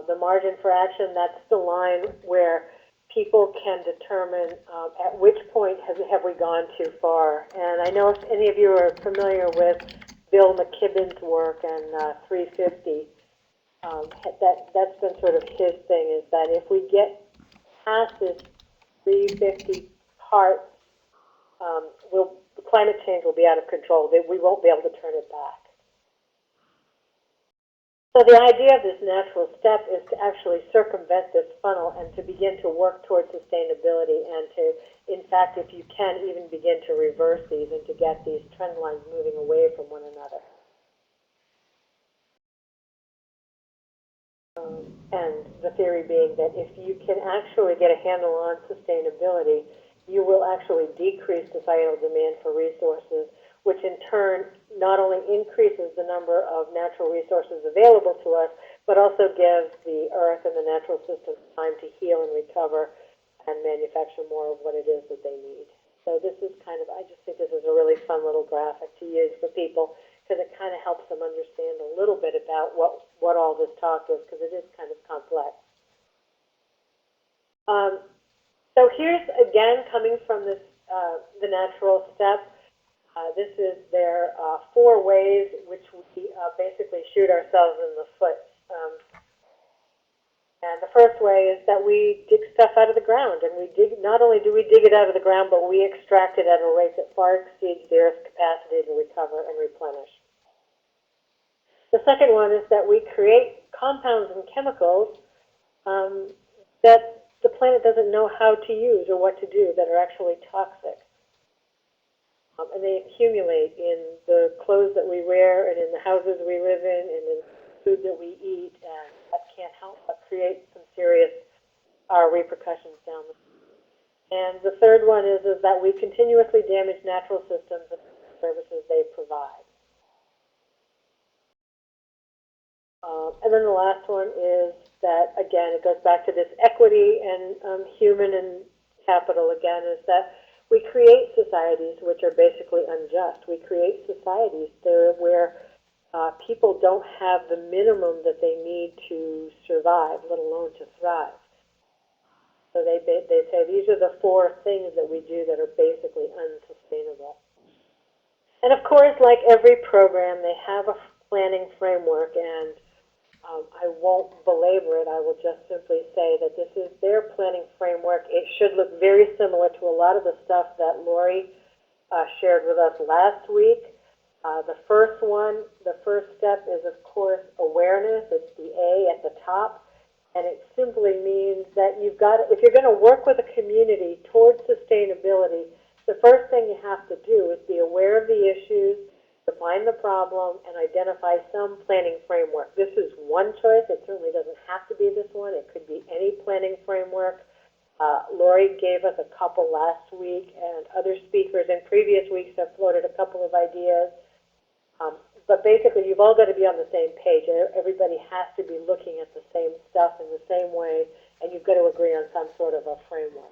The margin for action, that's the line where people can determine at which point have we gone too far. And I know if any of you are familiar with Bill McKibben's work and 350, that's been sort of his thing, is that if we get past this 350 part, climate change will be out of control. We won't be able to turn it back. So the idea of this natural step is to actually circumvent this funnel and to begin to work towards sustainability and to, in fact, if you can, even begin to reverse these and to get these trend lines moving away from one another. And the theory being that if you can actually get a handle on sustainability, you will actually decrease societal demand for resources, which in turn not only increases the number of natural resources available to us, but also gives the earth and the natural system time to heal and recover and manufacture more of what it is that they need. So this is kind of, I just think this is a really fun little graphic to use for people, because it kind of helps them understand a little bit about what all this talk is, because it is kind of complex. So here's, again, coming from this, the natural step, this is their 4 ways which we basically shoot ourselves in the foot. And the first way is that we dig stuff out of the ground, and not only do we dig it out of the ground, but we extract it at a rate that far exceeds the Earth's capacity to recover and replenish. The second one is that we create compounds and chemicals that the planet doesn't know how to use or what to do, that are actually toxic. And they accumulate in the clothes that we wear and in the houses we live in and in food that we eat, and that can't help but create some serious repercussions down the road. And the third one is that we continuously damage natural systems and services they provide. And then the last one is that, again, it goes back to this equity and human and capital again, is that we create societies which are basically unjust. We create societies there where people don't have the minimum that they need to survive, let alone to thrive. So they say these are the 4 things that we do that are basically unsustainable. And of course, like every program, they have a planning framework, and I won't belabor it. I will just simply say that this is their planning framework. It should look very similar to a lot of the stuff that Lori shared with us last week. The first step is, of course, awareness. It's the A at the top. And it simply means that if you're going to work with a community towards sustainability, the first thing you have to do is be aware of the issues, define the problem, and identify some planning framework. This is one choice. It certainly doesn't have to be this one. It could be any planning framework. Lori gave us a couple last week, and other speakers in previous weeks have floated a couple of ideas. But basically, you've all got to be on the same page. Everybody has to be looking at the same stuff in the same way, and you've got to agree on some sort of a framework.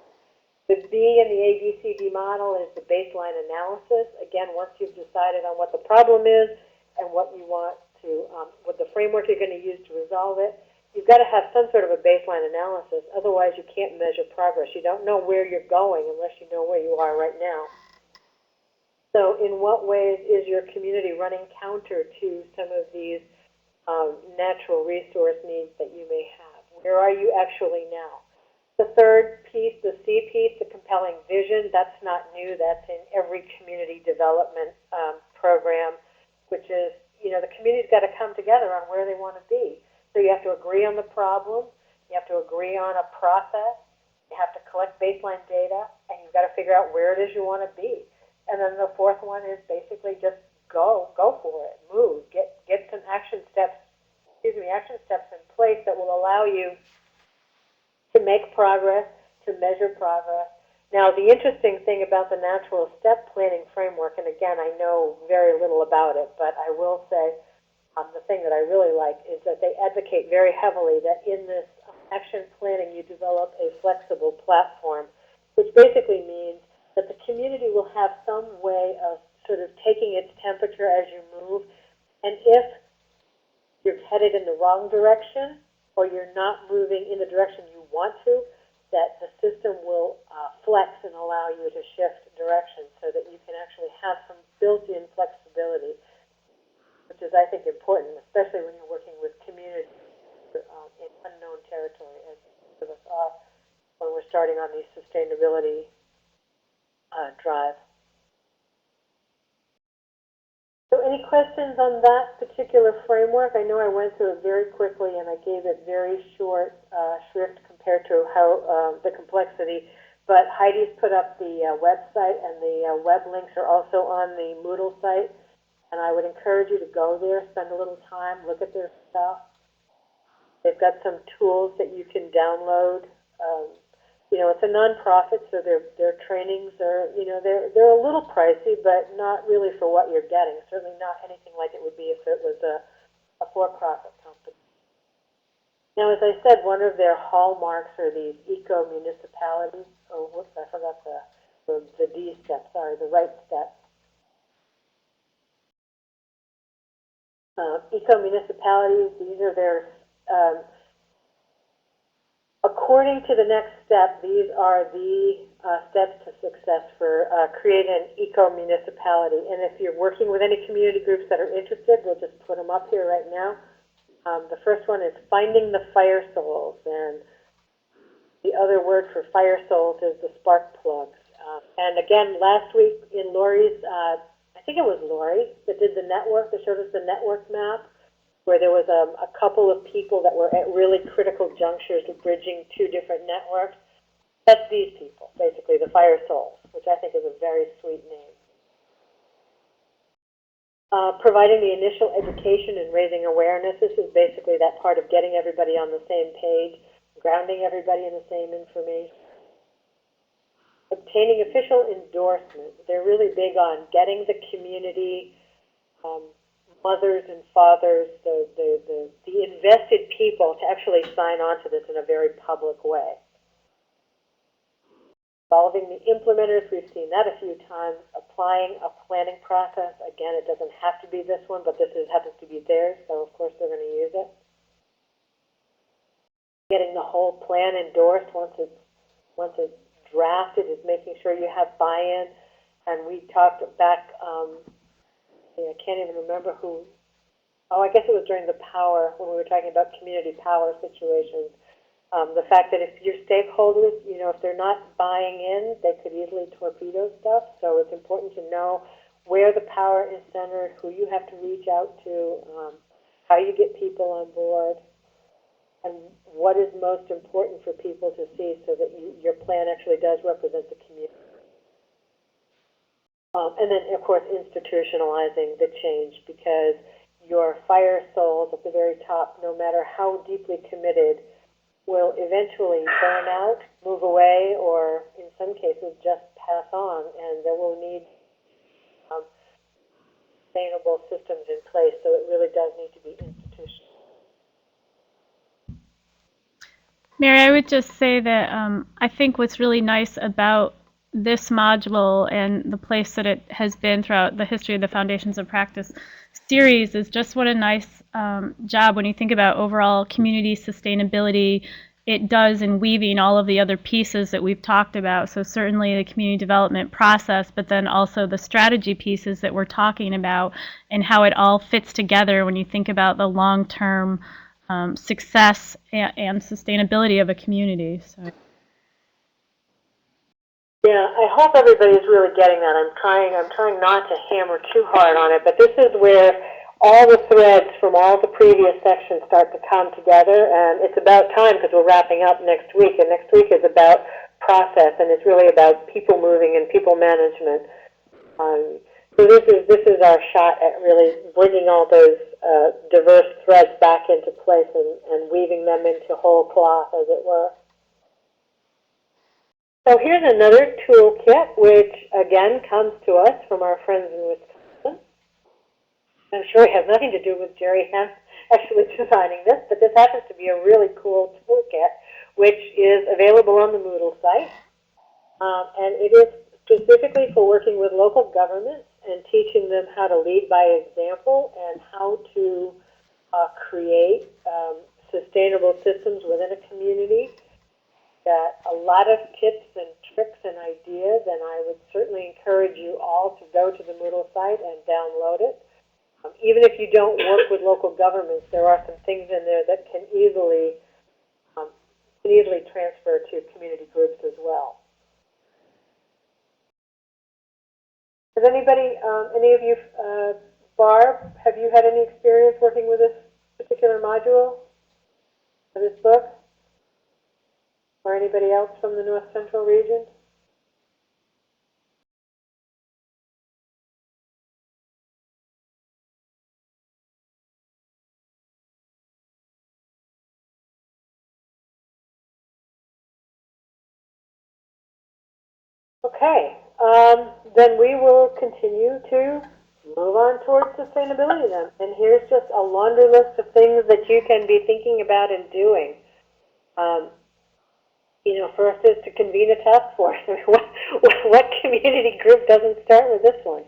The B in the ABCD model is the baseline analysis. Again, once you've decided on what the problem is and what you want to, what the framework you're going to use to resolve it, you've got to have some sort of a baseline analysis. Otherwise, you can't measure progress. You don't know where you're going unless you know where you are right now. So in what ways is your community running counter to some of these natural resource needs that you may have? Where are you actually now? The third piece, the C piece, the compelling vision, that's not new. That's in every community development program, which is, the community's got to come together on where they want to be. So you have to agree on the problem. You have to agree on a process. You have to collect baseline data, and you've got to figure out where it is you want to be. And then the fourth one is basically just go for it, move, get some action steps in place that will allow you to make progress, to measure progress. Now, the interesting thing about the natural step planning framework, and again, I know very little about it, but I will say the thing that I really like is that they advocate very heavily that in this action planning you develop a flexible platform, which basically means that the community will have some way of sort of taking its temperature as you move. And if you're headed in the wrong direction or you're not moving in the direction you want to, that the system will flex and allow you to shift direction so that you can actually have some built-in flexibility, which is, I think, important, especially when you're working with communities in unknown territory, as most of us are when we're starting on these sustainability drive. So any questions on that particular framework? I know I went through it very quickly and I gave it very short shrift compared to how the complexity, but Heidi's put up the website, and the web links are also on the Moodle site, and I would encourage you to go there, spend a little time, look at their stuff. They've got some tools that you can download. It's a nonprofit, so their trainings are, they're a little pricey, but not really for what you're getting. Certainly not anything like it would be if it was a for-profit company. Now, as I said, one of their hallmarks are these eco-municipalities. Oh, whoops, I forgot the D step, sorry, the right step. Eco-municipalities, these are their according to the next step, these are the steps to success for creating an eco-municipality. And if you're working with any community groups that are interested, we'll just put them up here right now. The first one is finding the fire souls, and the other word for fire souls is the spark plugs. And again, last week in Lori's, I think it was Lori that did the network, that showed us the network map, where there was a couple of people that were at really critical junctures of bridging two different networks. That's these people, basically, the fire souls, which I think is a very sweet name. Providing the initial education and raising awareness. This is basically that part of getting everybody on the same page, grounding everybody in the same information. obtaining official endorsement. They're really big on getting the community, mothers and fathers, the invested people to actually sign on to this in a very public way. Involving the implementers, we've seen that a few times. Applying a planning process, again, it doesn't have to be this one, but this happens to be theirs, so of course they're going to use it. Getting the whole plan endorsed once it's drafted is making sure you have buy-in. And we talked back, I can't even remember who, I guess it was during the power, when we were talking about community power situations. The fact that if your stakeholders, if they're not buying in, they could easily torpedo stuff. So it's important to know where the power is centered, who you have to reach out to, how you get people on board, and what is most important for people to see so that your plan actually does represent the community. And then, of course, institutionalizing the change, because your fire souls at the very top, no matter how deeply committed, will eventually burn out, move away, or in some cases just pass on, and there will need sustainable systems in place, so it really does need to be institutional. Mary, I would just say that I think what's really nice about this module and the place that it has been throughout the history of the Foundations of Practice series is just what a nice job when you think about overall community sustainability it does in weaving all of the other pieces that we've talked about. So certainly the community development process, but then also the strategy pieces that we're talking about and how it all fits together when you think about the long-term success and sustainability of a community. So. Yeah, I hope everybody's really getting that. I'm trying not to hammer too hard on it, but this is where all the threads from all the previous sections start to come together, and it's about time because we're wrapping up next week, and next week is about process, and it's really about people moving and people management. So this is our shot at really bringing all those diverse threads back into place and weaving them into whole cloth, as it were. So here's another toolkit, which again comes to us from our friends in Wisconsin. I'm sure it has nothing to do with Jerry actually designing this, but this happens to be a really cool toolkit, which is available on the Moodle site. And it is specifically for working with local governments and teaching them how to lead by example and how to create sustainable systems within a community. Got a lot of tips and tricks and ideas, and I would certainly encourage you all to go to the Moodle site and download it. Even if you don't work with local governments, there are some things in there that can easily transfer to community groups as well. Has anybody, any of you, Barb, have you had any experience working with this particular module of this book? Or anybody else from the North Central region? Okay, then we will continue to move on towards sustainability then. And here's just a laundry list of things that you can be thinking about and doing. First is to convene a task force. What community group doesn't start with this one?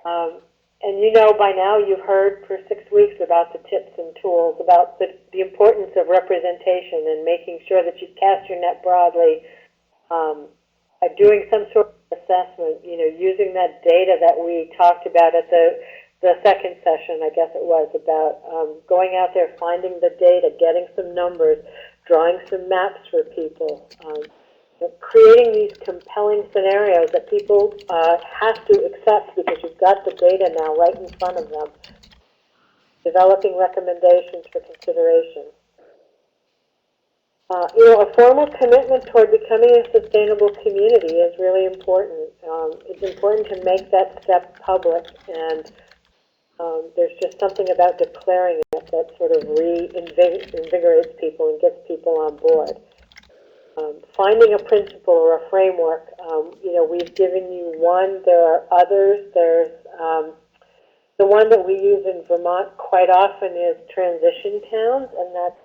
And by now you've heard for 6 weeks about the tips and tools, about the importance of representation and making sure that you cast your net broadly, doing some sort of assessment, using that data that we talked about at the second session, I guess it was, about going out there, finding the data, getting some numbers, drawing some maps for people, creating these compelling scenarios that people have to accept because you've got the data now right in front of them, developing recommendations for consideration. A formal commitment toward becoming a sustainable community is really important. It's important to make that step public, and there's just something about declaring it that sort of reinvigorates people and gets people on board. finding a principle or a framework. You know, we've given you one. There are others. There's the one that we use in Vermont quite often is transition towns, and that's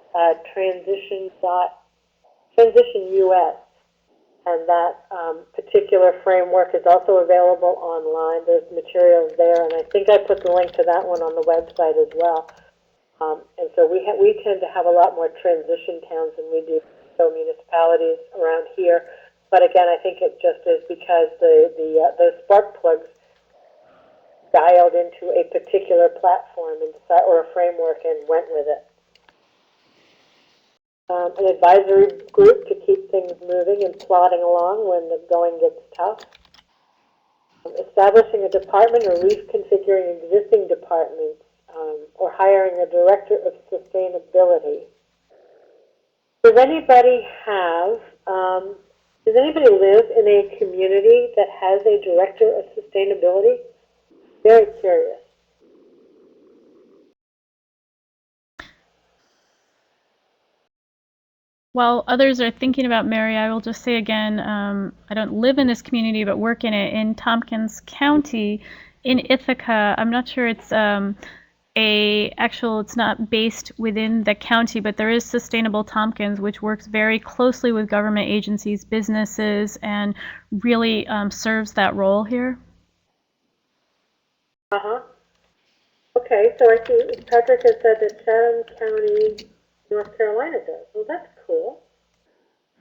transition US. And that particular framework is also available online. There's materials there, and I think I put the link to that one on the website as well. And so we tend to have a lot more transition towns than we do municipalities around here. But again, I think it just is because those spark plugs dialed into a particular platform and or a framework and went with it. An advisory group to keep things moving and plodding along when the going gets tough. Establishing a department or reconfiguring existing departments, or hiring a director of sustainability. Does anybody live in a community that has a director of sustainability? Very curious. While others are thinking about Mary, I will just say again, I don't live in this community but work in it in Tompkins County in Ithaca. I'm not sure it's it's not based within the county, but there is Sustainable Tompkins, which works very closely with government agencies, businesses, and really serves that role here. Okay, so I see Patrick has said that Chatham County, North Carolina does. Well, that's cool.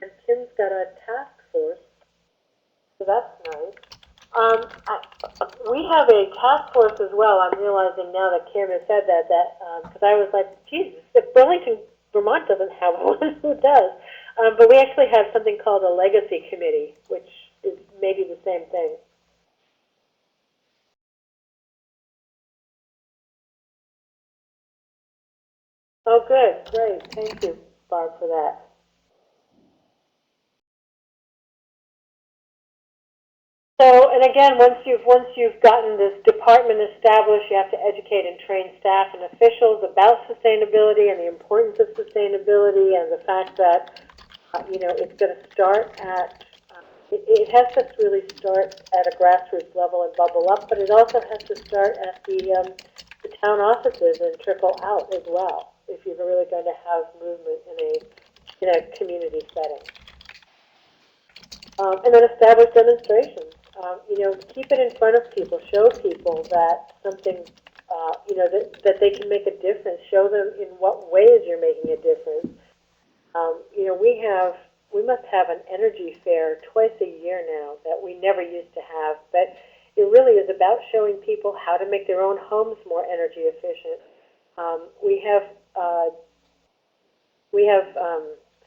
And Kim's got a task force, so that's nice. We have a task force as well. I'm realizing now that Kim has said that because I was like, geez, if Burlington, Vermont doesn't have one, who does? But we actually have something called a legacy committee, which is maybe the same thing. Oh, good, great. Thank you, Barb, for that. So, and again, once you've gotten this department established, you have to educate and train staff and officials about sustainability and the importance of sustainability and the fact that you know, it's going to start at it has to really start at a grassroots level and bubble up, but it also has to start at the town offices and trickle out as well if you're really going to have movement in a community setting. And then establish demonstrations. You know, keep it in front of people. Show people that something, you know, that they can make a difference. Show them in what ways you're making a difference. You know, we must have an energy fair twice a year now that we never used to have. But it really is about showing people how to make their own homes more energy efficient. We have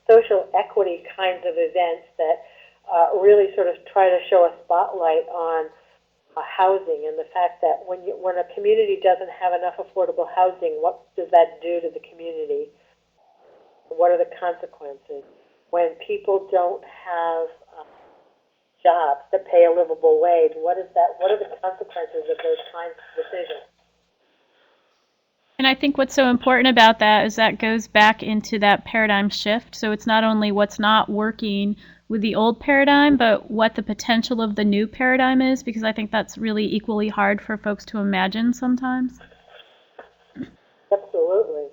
social equity kinds of events that really sort of try to show a spotlight on housing and the fact that when a community doesn't have enough affordable housing, what does that do to the community? What are the consequences? When people don't have jobs that pay a livable wage, what are the consequences of those kinds of decisions? And I think what's so important about that is that goes back into that paradigm shift. So it's not only what's not working with the old paradigm, but what the potential of the new paradigm is, because I think that's really equally hard for folks to imagine sometimes. Absolutely.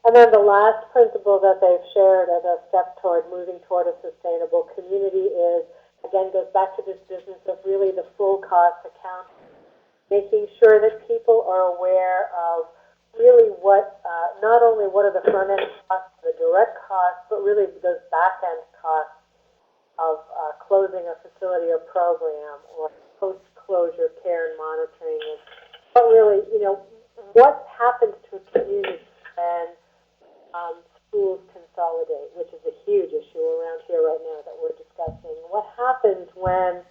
And then the last principle that they've shared as a step toward moving toward a sustainable community is, again, goes back to this business of really the full cost accounting. Making sure that people are aware of really what, not only what are the front-end costs, the direct costs, but really those back-end costs of closing a facility or program or post-closure care and monitoring. And but really, you know, what happens to a community when schools consolidate, which is a huge issue around here right now that we're discussing. What happens when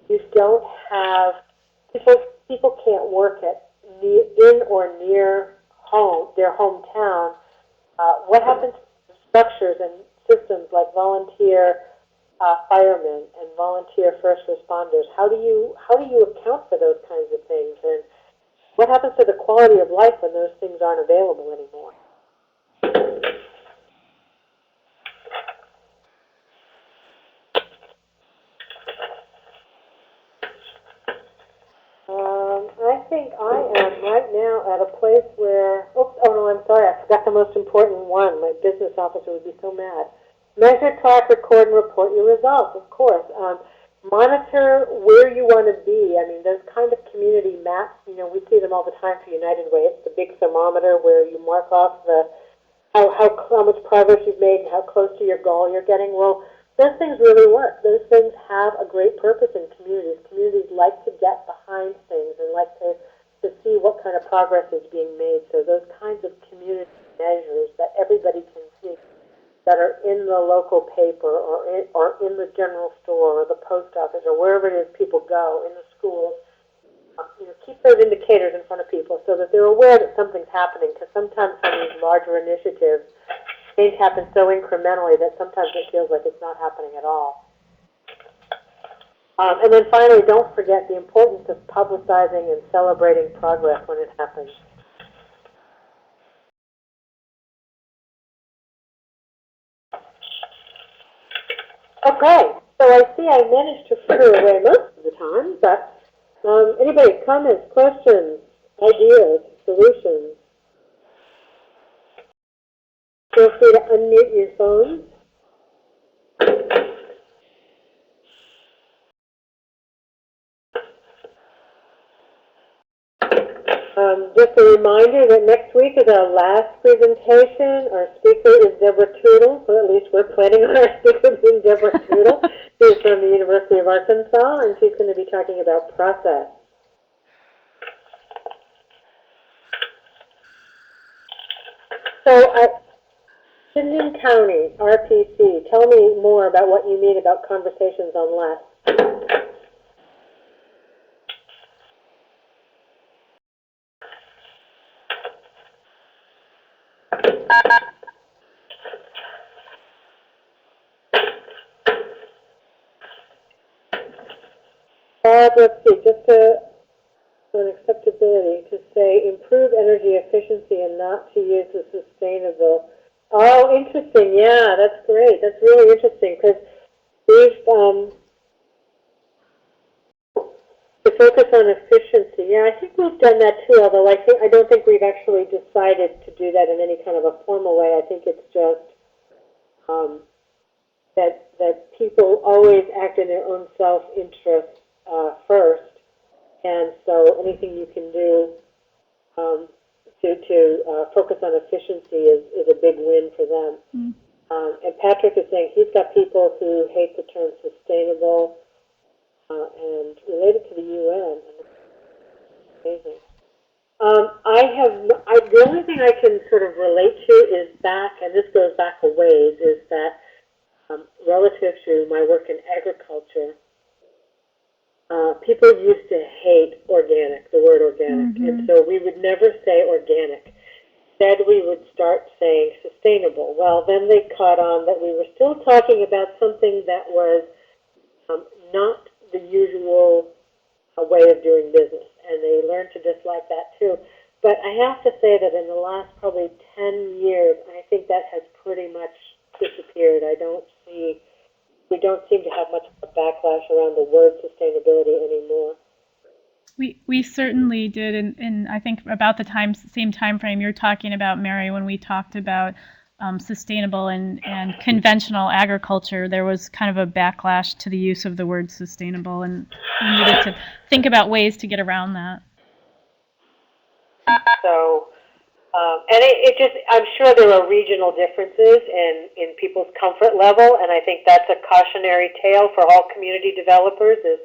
you don't have people can't work in or near their hometown. What happens to structures and systems like volunteer firemen and volunteer first responders? How do you account for those kinds of things? And what happens to the quality of life when those things aren't available anymore? think I am right now at a place where, oops, oh no, I'm sorry, I forgot the most important one. My business officer would be so mad. Measure, track, record, and report your results, of course. Monitor where you want to be. I mean, those kind of community maps, you know, we see them all the time for United Way. It's the big thermometer where you mark off the how much progress you've made and how close to your goal you're getting. Well, those things really work. Those things have a great purpose in communities. Communities like to get behind things and like to see what kind of progress is being made. So those kinds of community measures that everybody can see, that are in the local paper or in the general store or the post office or wherever it is people go, in the schools, you know, keep those indicators in front of people so that they're aware that something's happening, because sometimes some of these larger initiatives, change happens so incrementally that sometimes it feels like it's not happening at all. And then finally, don't forget the importance of publicizing and celebrating progress when it happens. Okay, so I see I managed to fritter away most of the time, but anybody, comments, questions, ideas, solutions? Feel free to unmute your phones. Just a reminder that next week is our last presentation. Our speaker is Deborah Tootle, so at least we're planning on our speaker being Deborah Tootle. She's from the University of Arkansas, and she's going to be talking about process. So at Chittenden County, RPC, tell me more about what you mean about conversations on less. Let's see, just an acceptability to say improve energy efficiency and not to use the sustainable. Oh, interesting. Yeah, that's great. That's really interesting because we've to focus on efficiency. Yeah, I think we've done that too. Although I don't think we've actually decided to do that in any kind of a formal way. I think it's just that people always act in their own self-interest first. And so anything you can do to focus on efficiency is a big win for them. Mm. And Patrick is saying he's got people who hate the term sustainable and related to the UN. Amazing. The only thing I can sort of relate to is back, and this goes back a ways, is that relative to my work in agriculture, people used to hate organic, the word organic, and so we would never say organic. Instead, we would start saying sustainable. Well, then they caught on that we were still talking about something that was not the usual way of doing business, and they learned to dislike that too. But I have to say that in the last probably 10 years, I think that has pretty much disappeared. We don't seem to have much of a backlash around the word sustainability anymore. We certainly did, and I think about the same time frame you're talking about, Mary, when we talked about sustainable and conventional agriculture, there was kind of a backlash to the use of the word sustainable, and we needed to think about ways to get around that. So, and I'm sure there are regional differences in people's comfort level, and I think that's a cautionary tale for all community developers is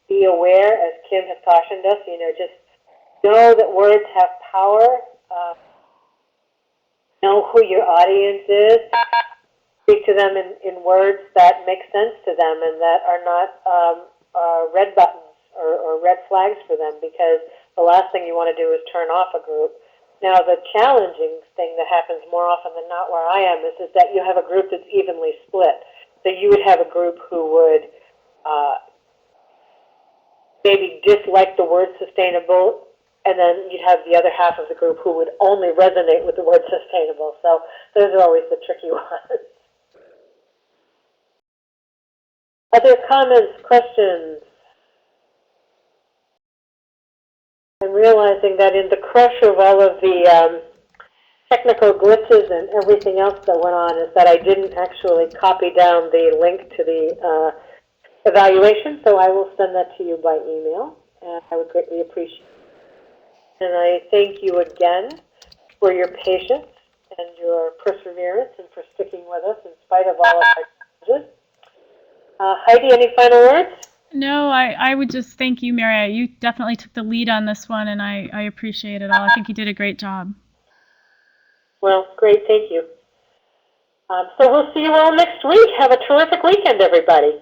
be aware, as Kim has cautioned us, just know that words have power, know who your audience is, speak to them in words that make sense to them and that are not red buttons or red flags for them, because the last thing you want to do is turn off a group. Now, the challenging thing that happens more often than not where I am is that you have a group that's evenly split. So you would have a group who would maybe dislike the word sustainable, and then you'd have the other half of the group who would only resonate with the word sustainable. So those are always the tricky ones. Other comments, questions? and realizing that in the crush of all of the technical glitches and everything else that went on is that I didn't actually copy down the link to the evaluation, so I will send that to you by email, and I would greatly appreciate it. And I thank you again for your patience and your perseverance and for sticking with us in spite of all of our challenges. Heidi, any final words? No, I would just thank you, Mary. You definitely took the lead on this one, and I appreciate it all. I think you did a great job. Well, great, thank you. So we'll see you all next week. Have a terrific weekend, everybody.